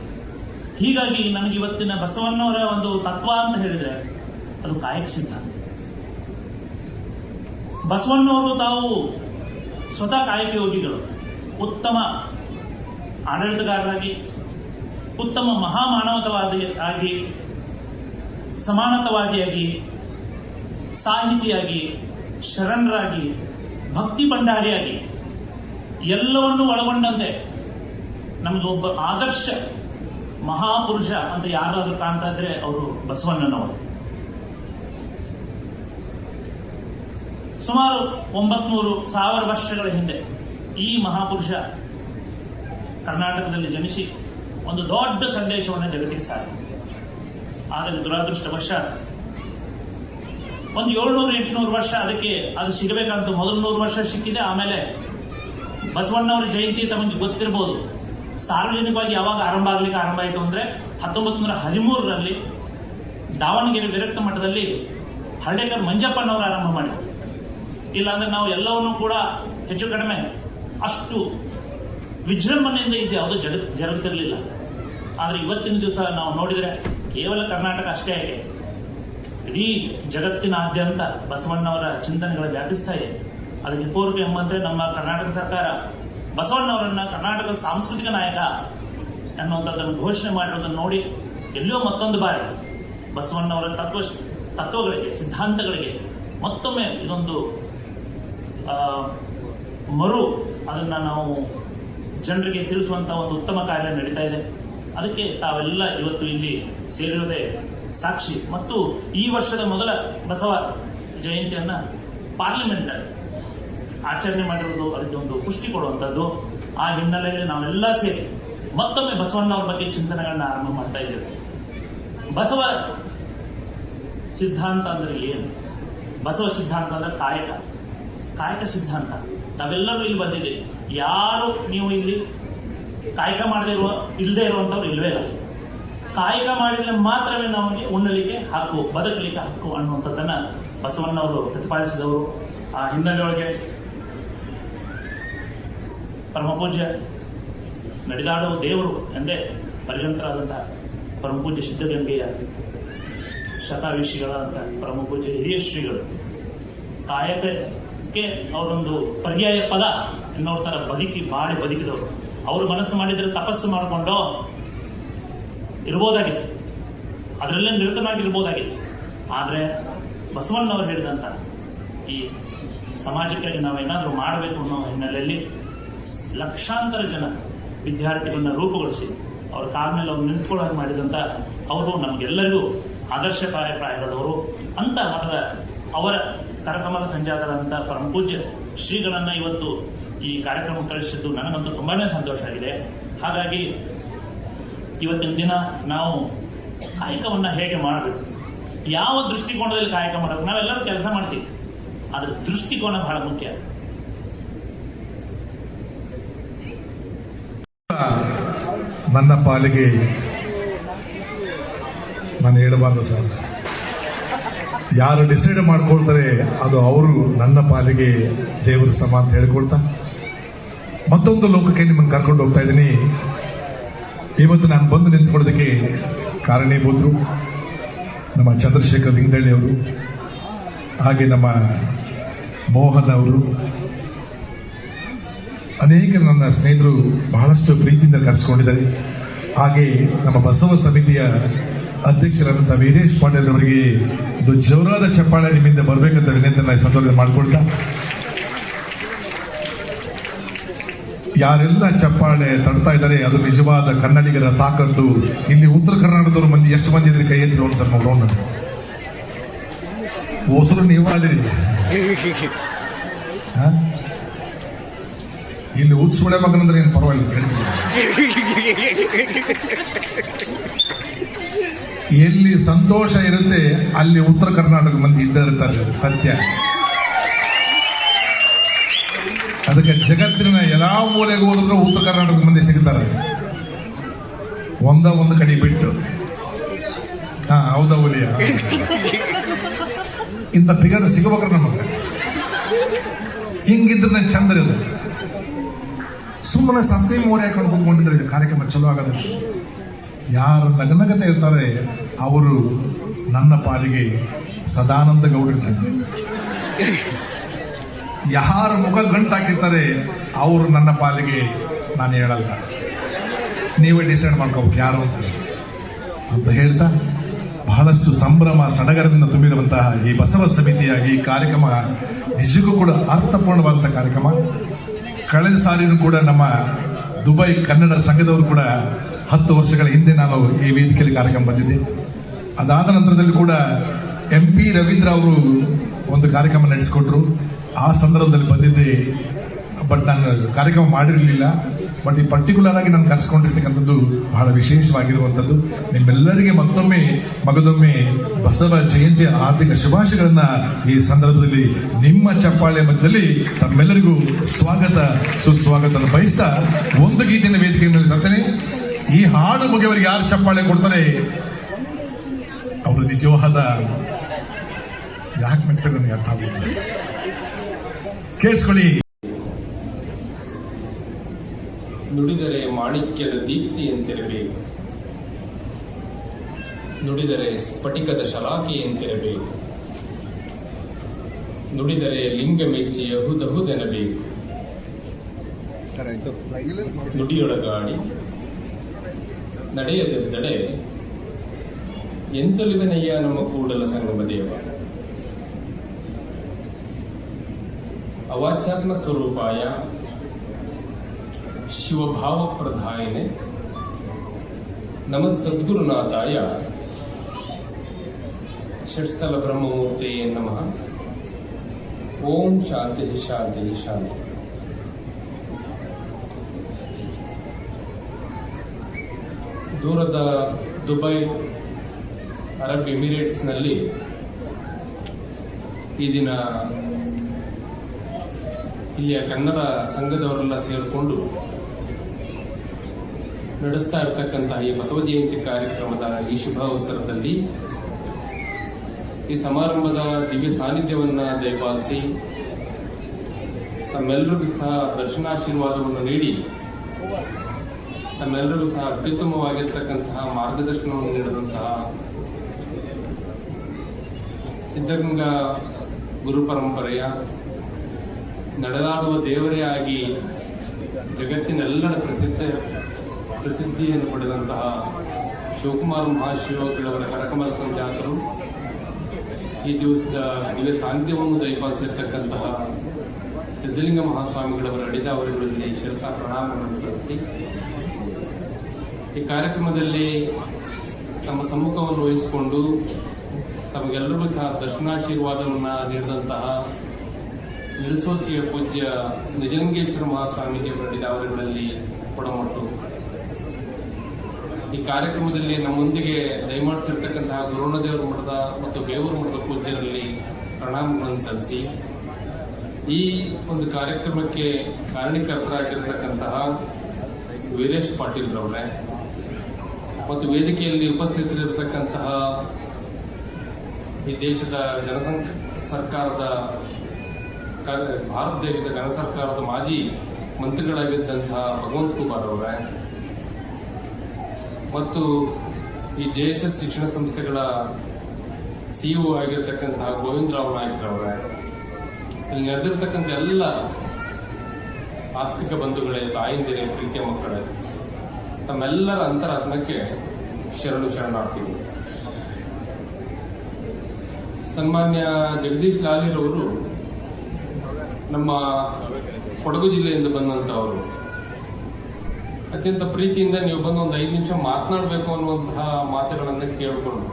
ಹೀಗಾಗಿ ನನಗೆ ಇವತ್ತಿನ ಬಸವಣ್ಣವರ ಒಂದು ತತ್ವ ಅಂತ ಹೇಳಿದ್ರೆ ಅದು ಕಾಯಕ ಸಿದ್ಧಾಂತ. ಬಸವಣ್ಣವರು ತಾವು ಸ್ವತಃ ಕಾಯಕ ಯೋಗಿಗಳು, ಉತ್ತಮ ಆಡಳಿತಗಾರರಾಗಿ, ಉತ್ತಮ ಮಹಾಮಾನವತಾವಾದಿಯಾಗಿ, ಸಮಾನತಾವಾದಿಯಾಗಿ, ಸಾಹಿತಿಯಾಗಿ, ಶರಣರಾಗಿ, ಭಕ್ತಿ ಭಂಡಾರಿಯಾಗಿ ಎಲ್ಲವನ್ನೂ ಒಳಗೊಂಡಂತೆ ನಮಗೆ ಒಬ್ಬ ಆದರ್ಶ ಮಹಾಪುರುಷ ಅಂತ ಯಾರಾದ್ರೂ ಕಾಣ್ತಾ ಇದ್ರೆ ಅವರು ಬಸವಣ್ಣನವರು. ಸುಮಾರು 900,000 ವರ್ಷಗಳ ಹಿಂದೆ ಈ ಮಹಾಪುರುಷ ಕರ್ನಾಟಕದಲ್ಲಿ ಜನಿಸಿ ಒಂದು ದೊಡ್ಡ ಸಂದೇಶವನ್ನು ಜಗತ್ತಿಗೆ ಸಾರಿದ. ಆದರೆ ದುರಾದೃಷ್ಟವಶ ಒಂದು 700-800 ವರ್ಷ ಅದಕ್ಕೆ ಅದು ಸಿಗಬೇಕಂತ ಮೊದಲು 100 ವರ್ಷ ಸಿಕ್ಕಿದೆ. ಆಮೇಲೆ ಬಸವಣ್ಣವರ ಜಯಂತಿ ತಮಗೆ ಗೊತ್ತಿರಬಹುದು, ಸಾರ್ವಜನಿಕವಾಗಿ ಯಾವಾಗ ಆರಂಭ ಆಯಿತು ಅಂದ್ರೆ 1913ರಲ್ಲಿ ದಾವಣಗೆರೆ ವಿರಕ್ತ ಮಠದಲ್ಲಿ ಹರ್ಡೇಕರ್ ಮಂಜಪ್ಪನವರು ಆರಂಭ ಮಾಡಿದರು. ಇಲ್ಲಾಂದ್ರೆ ನಾವು ಎಲ್ಲವನ್ನೂ ಕೂಡ ಹೆಚ್ಚು ಕಡಿಮೆ ಅಷ್ಟು ವಿಜೃಂಭಣೆಯಿಂದ ಇದು ಯಾವುದೂ ಜರುಗುತ್ತಿರಲಿಲ್ಲ. ಆದರೆ ಇವತ್ತಿನ ದಿವಸ ನಾವು ನೋಡಿದರೆ ಕೇವಲ ಕರ್ನಾಟಕ ಅಷ್ಟೇ ಆಗಿ ಇಡೀ ಜಗತ್ತಿನಾದ್ಯಂತ ಬಸವಣ್ಣವರ ಚಿಂತನೆಗಳು ವ್ಯಾಪಿಸ್ತಾ ಇದೆ. ಅದಕ್ಕೆ ಪೂರಕ ಎಂಬಂತೆ ನಮ್ಮ ಕರ್ನಾಟಕ ಸರ್ಕಾರ ಬಸವಣ್ಣವರನ್ನ ಕರ್ನಾಟಕದ ಸಾಂಸ್ಕೃತಿಕ ನಾಯಕ ಅನ್ನುವಂಥದ್ದನ್ನು ಘೋಷಣೆ ಮಾಡಿರೋದನ್ನು ನೋಡಿ ಎಲ್ಲೋ ಮತ್ತೊಂದು ಬಾರಿ ಬಸವಣ್ಣವರ ತತ್ವಗಳಿಗೆ, ಸಿದ್ಧಾಂತಗಳಿಗೆ ಮತ್ತೊಮ್ಮೆ ಇದೊಂದು ಅದನ್ನು ನಾವು ಜನರಿಗೆ ತಿಳಿಸುವಂಥ ಒಂದು ಉತ್ತಮ ಕಾರ್ಯ ನಡೀತಾ ಇದೆ. ಅದಕ್ಕೆ ತಾವೆಲ್ಲ ಇವತ್ತು ಇಲ್ಲಿ ಸೇರಿರೋದೇ ಸಾಕ್ಷಿ. ಮತ್ತು ಈ ವರ್ಷದ ಮೊದಲ ಬಸವ ಜಯಂತಿಯನ್ನು ಪಾರ್ಲಿಮೆಂಟ್ ಆಚರಣೆ ಮಾಡಿರೋದು ಅದಕ್ಕೆ ಒಂದು ಪುಷ್ಟಿ ಕೊಡುವಂಥದ್ದು. ಆ ಹಿನ್ನೆಲೆಯಲ್ಲಿ ನಾವೆಲ್ಲ ಸೇರಿ ಮತ್ತೊಮ್ಮೆ ಬಸವಣ್ಣವ್ರ ಬಗ್ಗೆ ಚಿಂತನೆಗಳನ್ನ ಆರಂಭ ಮಾಡ್ತಾ ಇದ್ದೇವೆ. ಬಸವ ಸಿದ್ಧಾಂತ ಅಂದ್ರೆ ಏನು? ಬಸವ ಸಿದ್ಧಾಂತ ಅಂದ್ರೆ ಕಾಯಕ ಸಿದ್ಧಾಂತ. ತಾವೆಲ್ಲರೂ ಇಲ್ಲಿ ಬಂದಿದ್ದೀರಿ, ಯಾರು ನೀವು ಇಲ್ಲಿ ಕಾಯಕ ಇಲ್ಲದೆ ಇರುವಂಥವ್ರು ಇಲ್ವೇ ಇಲ್ಲ. ಕಾಯಕ ಮಾಡಿದ್ರೆ ಮಾತ್ರವೇ ನಮಗೆ ಉಣ್ಣಲಿಕ್ಕೆ ಹಕ್ಕು, ಬದುಕಲಿಕ್ಕೆ ಹಕ್ಕು ಅನ್ನುವಂಥದ್ದನ್ನ ಬಸವಣ್ಣವರು ಪ್ರತಿಪಾದಿಸಿದವರು. ಆ ಹಿನ್ನೆಲೆಯೊಳಗೆ ಪರಮಪೂಜ್ಯ ನಡೆದಾಡುವ ದೇವರು ಎಂದೇ ಪರಿಗಣಿತರಾದಂತಹ ಪರಮಪೂಜ್ಯ ಸಿದ್ಧಗಂಗೆಯ ಶತಾಯುಷಿಗಳಾದಂಥ ಪರಮಪೂಜ್ಯ ಹಿರಿಯ ಶ್ರೀಗಳು ಕಾಯಕಕ್ಕೆ ಅವರೊಂದು ಪರ್ಯಾಯ ಪದ ಅನ್ನೋರ ತರ ಬಾಳಿ ಬದುಕಿದವರು. ಅವರು ಮನಸ್ಸು ಮಾಡಿದ್ರೆ ತಪಸ್ಸು ಮಾಡಿಕೊಂಡು ಇರ್ಬೋದಾಗಿತ್ತು, ಅದರಲ್ಲೇ ನಿರತನಾಗಿರ್ಬೋದಾಗಿತ್ತು. ಆದರೆ ಬಸವಣ್ಣವರು ಹೇಳಿದಂತ ಈ ಸಮಾಜಕ್ಕಾಗಿ ನಾವೇನಾದರೂ ಮಾಡಬೇಕು ಅನ್ನೋ ಹಿನ್ನೆಲೆಯಲ್ಲಿ ಲಕ್ಷಾಂತರ ಜನ ವಿದ್ಯಾರ್ಥಿಗಳನ್ನ ರೂಪುಗೊಳಿಸಿ ಅವ್ರ ಕಾಲ ಮೇಲೆ ಅವ್ರು ನಿಂತ್ಕೊಳ್ಳೋಕೆ ಮಾಡಿದಂಥ ಅವರು ನಮಗೆಲ್ಲರಿಗೂ ಆದರ್ಶಪ್ರಾಯರಾದವರು ಅಂತ ಮಠದ ಅವರ ಕರಕಮಲ ಸಂಜಾತರಂಥ ಪರಮಪೂಜ್ಯ ಶ್ರೀಗಳನ್ನ ಇವತ್ತು ಈ ಕಾರ್ಯಕ್ರಮ ಕಳಿಸಿದ್ದು ನನಗಂತೂ ತುಂಬಾನೇ ಸಂತೋಷ ಆಗಿದೆ. ಹಾಗಾಗಿ ಇವತ್ತಿನ ದಿನ ನಾವು ಕಾಯಕವನ್ನ ಹೇಗೆ ಮಾಡಬೇಕು, ಯಾವ ದೃಷ್ಟಿಕೋನದಲ್ಲಿ ಕಾಯಕ ಮಾಡಬೇಕು, ನಾವೆಲ್ಲರೂ ಕೆಲಸ ಮಾಡ್ತೀವಿ, ಅದ್ರ ದೃಷ್ಟಿಕೋನ ಬಹಳ ಮುಖ್ಯ. ನನ್ನ ಪಾಲಿಗೆ ನಾನು ಹೇಳಬಾರ್ದು ಸರ್, ಯಾರು ಡಿಸೈಡ್ ಮಾಡ್ಕೊಳ್ತಾರೆ ಅದು ಅವರು ನನ್ನ ಪಾಲಿಗೆ ದೇವರ ಸಮ ಅಂತ ಹೇಳ್ಕೊಳ್ತಾ ಮತ್ತೊಂದು ಲೋಕಕ್ಕೆ ನಿಮ್ಮನ್ನು ಕರ್ಕೊಂಡು ಹೋಗ್ತಾ ಇದ್ದೀನಿ. ಇವತ್ತು ನಾನು ಬಂದು ನಿಂತ್ಕೊಳ್ಳೋದಕ್ಕೆ ಕಾರಣೀಭೂತರು ನಮ್ಮ ಚಂದ್ರಶೇಖರ್ ಲಿಂಗದಳ್ಳಿ ಅವರು, ಹಾಗೆ ನಮ್ಮ ಮೋಹನ್ ಅವರು, ಅನೇಕ ನನ್ನ ಸ್ನೇಹಿತರು ಬಹಳಷ್ಟು ಪ್ರೀತಿಯಿಂದ ಕರೆಸಿಕೊಂಡಿದ್ದಾರೆ. ಹಾಗೆ ನಮ್ಮ ಬಸವ ಸಮಿತಿಯ ಅಧ್ಯಕ್ಷರಾದಂತಹ ವೀರೇಶ್ ಪಾಟೀಲ್ ಅವರಿಗೆ ಒಂದು ಜೋರಾದ ಚಪ್ಪಾಳೆ ನಿಮ್ಮಿಂದ ಬರಬೇಕಂತ ವಿನಂತಿಯನ್ನು ಸಂದರ್ಭದಲ್ಲಿ ಮಾಡಿಕೊಳ್ತಾ, ಯಾರೆಲ್ಲ ಚಪ್ಪಾಳೆ ತಡ್ತಾ ಇದ್ದಾರೆ ಅದು ನಿಜವಾದ ಕನ್ನಡಿಗರ ತಾಕತ್ತು. ಇಲ್ಲಿ ಉತ್ತರ ಕರ್ನಾಟಕದವರು ಮಂದಿ ಎಷ್ಟು ಮಂದಿ ಇದ್ರೆ ಕೈ ಎತ್ತಿರೋ ಒಂದ್ಸಲ ನೋಡೋಣ. ಹೊಸರು ನೀವಾದಿರಿ, ಇಲ್ಲಿ ಉತ್ಸುಳೆ ಮಗನಂದ್ರೆ ಏನು ಪರವಾಗಿಲ್ಲ ಹೇಳ್ತೀನಿ. ಎಲ್ಲಿ ಸಂತೋಷ ಇರುತ್ತೆ ಅಲ್ಲಿ ಉತ್ತರ ಕರ್ನಾಟಕ ಮಂದಿ ಇದ್ದ ಇರ್ತಾರೆ, ಸತ್ಯ. ಅದಕ್ಕೆ ಜಗತ್ತಿನ ಎಲ್ಲಾ ಮೂಲೆಗೆ ಹೋದ್ರು ಉತ್ತರ ಕರ್ನಾಟಕ ಮಂದಿ ಸಿಗ್ತಾರೆ, ಒಂದು ಕಡೆ ಬಿಟ್ಟು. ಹೌದಾ ಹುಲಿಯ ಇಂಥ ಫಿಗರ್ ಸಿಗಬೇಕ್ರೆ ನಮಗೆ. ಹಿಂಗಿದ್ರೆ ಚಂದ್ರ ಇದೆ. ಸುಮ್ಮನೆ ಸಪ್ರಿ ಮೋರೆ ಹಾಕೊಂಡು ಕೂತ್ಕೊಂಡಿದ್ರೆ ಇದು ಕಾರ್ಯಕ್ರಮ ಚಲೋ ಆಗೋದಿಲ್ಲ. ಯಾರು ನಗನಗತೆ ಇರ್ತಾರೆ ಅವರು ನನ್ನ ಪಾಲಿಗೆ ಸದಾನಂದ ಗೌಡರಿದ್ದಾರೆ. ಯಾರು ಮುಖ ಗಂಟಾಕಿರ್ತಾರೆ ಅವರು ನನ್ನ ಪಾಲಿಗೆ ನಾನು ಹೇಳಲ್ಲ, ನೀವೇ ಡಿಸೈಡ್ ಮಾಡ್ಕೋಬೇಕು ಯಾರು ಅಂತ ಹೇಳ್ತಾ, ಬಹಳಷ್ಟು ಸಂಭ್ರಮ ಸಡಗರದಿಂದ ತುಂಬಿರುವಂತಹ ಈ ಬಸವ ಸಮಿತಿಯ ಈ ಕಾರ್ಯಕ್ರಮ ನಿಜಕ್ಕೂ ಕೂಡ ಅರ್ಥಪೂರ್ಣವಾದಂಥ ಕಾರ್ಯಕ್ರಮ. ಕಳೆದ ಸಾರಿನೂ ಕೂಡ ನಮ್ಮ ದುಬೈ ಕನ್ನಡ ಸಂಘದವರು ಕೂಡ 10 ವರ್ಷಗಳ ಹಿಂದೆ ನಾನು ಈ ವೇದಿಕೆಯಲ್ಲಿ ಕಾರ್ಯಕ್ರಮ ಬಂದಿದ್ದೆ. ಅದಾದ ನಂತರದಲ್ಲಿ ಕೂಡ MP ರವೀಂದ್ರ ಅವರು ಒಂದು ಕಾರ್ಯಕ್ರಮ ನಡೆಸಿಕೊಟ್ರು. ಆ ಸಂದರ್ಭದಲ್ಲಿ ಬಂದಿದ್ದೆ, ಬಟ್ ನಾನು ಕಾರ್ಯಕ್ರಮ ಮಾಡಿರಲಿಲ್ಲ. ಬಟ್ ಈ ಪರ್ಟಿಕ್ಯುಲರ್ ಆಗಿ ನಾನು ಕರೆಸ್ಕೊಂಡಿರ್ತಕ್ಕಂಥದ್ದು ಬಹಳ ವಿಶೇಷವಾಗಿರುವಂಥದ್ದು. ನಿಮ್ಮೆಲ್ಲರಿಗೆ ಮಗದೊಮ್ಮೆ ಬಸವ ಜಯಂತಿಯ ಆರ್ಥಿಕ ಶುಭಾಶಯಗಳನ್ನ ಈ ಸಂದರ್ಭದಲ್ಲಿ ನಿಮ್ಮ ಚಪ್ಪಾಳೆ ಮಧ್ಯದಲ್ಲಿ ತಮ್ಮೆಲ್ಲರಿಗೂ ಸುಸ್ವಾಗತ ಬಯಸ್ತಾ ಒಂದು ಗೀತೆಯ ವೇದಿಕೆ ಮೇಲೆ ತರ್ತೇನೆ. ಈ ಹಾಡು ಮುಗಿಯವರಿಗೆ ಯಾರು ಚಪ್ಪಾಳೆ ಕೊಡ್ತಾರೆ ಅವರು ನಿಜವಾದ ಯಾಕೆ ನಗ್ತಾರೆ ನನಗೆ ಅರ್ಥ ಆಗುತ್ತಿಲ್ಲ. ಕೇಳಿಸ್ಕೊಳ್ಳಿ. ನುಡಿದರೆ ಮಾಣಿಕ್ಯದ ದೀಪ್ತಿಯಂತಿರಬೇಕು, ನುಡಿದರೆ ಸ್ಫಟಿಕದ ಶಲಾಕೆಯಂತಿರಬೇಕು, ನುಡಿದರೆ ಲಿಂಗ ಮೆಚ್ಚಿ ಅಹುದಹುದೆನಬೇಕು, ನುಡಿಯೊಳಗಾಡಿ ನಡೆಯದಿದ್ದಡೆ ಎಂತೊಲಿವೆನಯ್ಯ ನಮ್ಮ ಕೂಡಲ ಸಂಗಮ ದೇವ. ಅವಾಚ್ಯಾತ್ಮ ಸ್ವರೂಪಾಯ ಶಿವಭಾವ ಪ್ರಧಾಯಿನೆ ನಮ ಸದ್ಗುರುನಾಥಾಯ ಷಟ್ಸ್ಥಲ ಬ್ರಹ್ಮಮೂರ್ತಿಯೇ ನಮಃ. ಓಂ ಶಾಂತಿ ಶಾಂತಿ ಶಾಂತಿ. ದೂರದ ದುಬೈ ಅರಬ್ ಎಮಿರೇಟ್ಸ್ನಲ್ಲಿ ಈ ದಿನ ಇಲ್ಲಿಯ ಕನ್ನಡ ಸಂಘದವರೆಲ್ಲ ಸೇರಿಕೊಂಡು ನಡೆಸ್ತಾ ಇರತಕ್ಕಂತಹ ಈ ಬಸವ ಜಯಂತಿ ಕಾರ್ಯಕ್ರಮದ ಈ ಶುಭ ಅವಸರದಲ್ಲಿ ಈ ಸಮಾರಂಭದ ದಿವ್ಯ ಸಾನ್ನಿಧ್ಯವನ್ನ ದಯಪಾಲಿಸಿ ತಮ್ಮೆಲ್ಲರಿಗೂ ಸಹ ದರ್ಶನಾಶೀರ್ವಾದವನ್ನು ನೀಡಿ ತಮ್ಮೆಲ್ಲರಿಗೂ ಸಹ ಅತ್ಯುತ್ತಮವಾಗಿರ್ತಕ್ಕಂತಹ ಮಾರ್ಗದರ್ಶನವನ್ನು ನೀಡಿದಂತಹ ಸಿದ್ಧಗಂಗಾ ಗುರು ಪರಂಪರೆಯ ನಡೆದಾಡುವ ದೇವರೇ ಆಗಿ ಜಗತ್ತಿನೆಲ್ಲರ ಪ್ರಸಿದ್ಧಿಯನ್ನು ಪಡೆದಂತಹ ಶಿವಕುಮಾರ ಮಹಾಶಿವಗಳವರ ಕರಕಮಲ ಸಂಜಾತರು ಈ ದಿವಸದ ದಿವ್ಯ ಸಾನ್ನಿಧ್ಯವನ್ನು ದಯಪಾಲಿಸಿರ್ತಕ್ಕಂತಹ ಸಿದ್ಧಲಿಂಗ ಮಹಾಸ್ವಾಮಿಗಳವರ ಅಡಿದಾವರಿಗಳಲ್ಲಿ ಶಿರಸ ಪ್ರಣಾಮಗಳನ್ನು ಸಲ್ಲಿಸಿ ಈ ಕಾರ್ಯಕ್ರಮದಲ್ಲಿ ತಮ್ಮ ಸಮ್ಮುಖವನ್ನು ವಹಿಸಿಕೊಂಡು ತಮಗೆಲ್ಲರಿಗೂ ಸಹ ದರ್ಶನಾಶೀರ್ವಾದವನ್ನು ನೀಡಿದಂತಹ ನಿರಸೋಸಿಯ ಪೂಜ್ಯ ನಿಜಲಿಂಗೇಶ್ವರ ಮಹಾಸ್ವಾಮೀಜಿಯವರ ಅಡಿದಾವರಿಗಳಲ್ಲಿ ಕೊಡಮಟ್ಟು ಈ ಕಾರ್ಯಕ್ರಮದಲ್ಲಿ ನಮ್ಮೊಂದಿಗೆ ದಯಮಾಡಿಸಿರ್ತಕ್ಕಂತಹ ಗುರುಣದೇವರ ಮಠದ ಮತ್ತು ಬೇವೂರು ಮಠದ ಪೂಜ್ಯರಲ್ಲಿ ಪ್ರಣಾಮಗಳನ್ನು ಸಲ್ಲಿಸಿ ಈ ಒಂದು ಕಾರ್ಯಕ್ರಮಕ್ಕೆ ಕಾರಣೀಕರ್ತರಾಗಿರತಕ್ಕಂತಹ ವೀರೇಶ್ ಪಾಟೀಲ್ ರವರೇ ಮತ್ತು ವೇದಿಕೆಯಲ್ಲಿ ಉಪಸ್ಥಿತರಿರತಕ್ಕಂತಹ ಈ ದೇಶದ ಸರ್ಕಾರದ ಭಾರತ ದೇಶದ ಸರ್ಕಾರದ ಮಾಜಿ ಮಂತ್ರಿಗಳಾಗಿದ್ದಂತಹ ಭಗವಂತ ಕುಮಾರ್ ಅವರೇ ಮತ್ತು ಈ JSS ಶಿಕ್ಷಣ ಸಂಸ್ಥೆಗಳ CEO ಆಗಿರತಕ್ಕಂತಹ ಗೋವಿಂದರಾವ್ ನಾಯ್ಕರವರೇ, ಇಲ್ಲಿ ನಡೆದಿರ್ತಕ್ಕಂಥ ಎಲ್ಲ ಆಸ್ತಿಕ ಬಂಧುಗಳೇ, ತಾಯಿಂದಿರೇ, ಪ್ರೀತಿಯ ಮಕ್ಕಳೇ, ತಮ್ಮೆಲ್ಲರ ಅಂತರಾತ್ಮಕ್ಕೆ ಶರಣಾರ್ಥಿಗಳು. ಸನ್ಮಾನ್ಯ ಜಗದೀಶ್ ಲಾಲಿರವರು ನಮ್ಮ ಕೊಡಗು ಜಿಲ್ಲೆಯಿಂದ ಬಂದಂತಹವರು. ಅತ್ಯಂತ ಪ್ರೀತಿಯಿಂದ ನೀವು ಬಂದು ಒಂದು 5 ನಿಮಿಷ ಮಾತನಾಡಬೇಕು ಅನ್ನುವಂತಹ ಮಾತುಗಳನ್ನು ಕೇಳಿಕೊಂಡು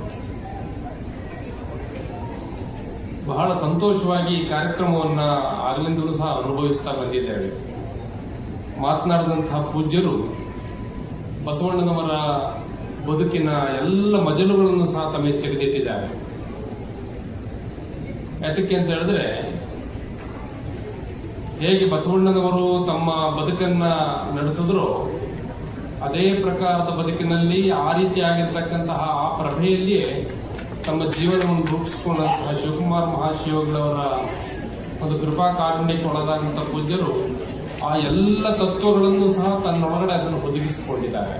ಬಹಳ ಸಂತೋಷವಾಗಿ ಈ ಕಾರ್ಯಕ್ರಮವನ್ನ ಆಗಲಿಂದಲೂ ಸಹ ಅನುಭವಿಸ್ತಾ ಬಂದಿದ್ದೇವೆ. ಮಾತನಾಡಿದಂತಹ ಪೂಜ್ಯರು ಬಸವಣ್ಣನವರ ಬದುಕಿನ ಎಲ್ಲ ಮಜಲುಗಳನ್ನು ಸಹ ತಮಗೆ ತೆಗೆದಿಟ್ಟಿದ್ದಾರೆ. ಯಾತಕ್ಕೆ ಅಂತ ಹೇಳಿದ್ರೆ, ಹೇಗೆ ಬಸವಣ್ಣನವರು ತಮ್ಮ ಬದುಕನ್ನ ನಡೆಸಿದ್ರು ಅದೇ ಪ್ರಕಾರದ ಬದುಕಿನಲ್ಲಿ ಆ ರೀತಿಯಾಗಿರ್ತಕ್ಕಂತಹ ಆ ಪ್ರಭೆಯಲ್ಲಿಯೇ ತಮ್ಮ ಜೀವನವನ್ನು ರೂಪಿಸಿಕೊಂಡಂತಹ ಶಿವಕುಮಾರ ಮಹಾಶಿವಗಳವರ ಒಂದು ಕೃಪಾ ಕಾರುಣ್ಯಕ್ಕೆ ಒಳಗಾದಂತಹ ಪೂಜ್ಯರು ಆ ಎಲ್ಲ ತತ್ವಗಳನ್ನು ಸಹ ತನ್ನೊಳಗಡೆ ಅದನ್ನು ಒದಗಿಸಿಕೊಂಡಿದ್ದಾರೆ.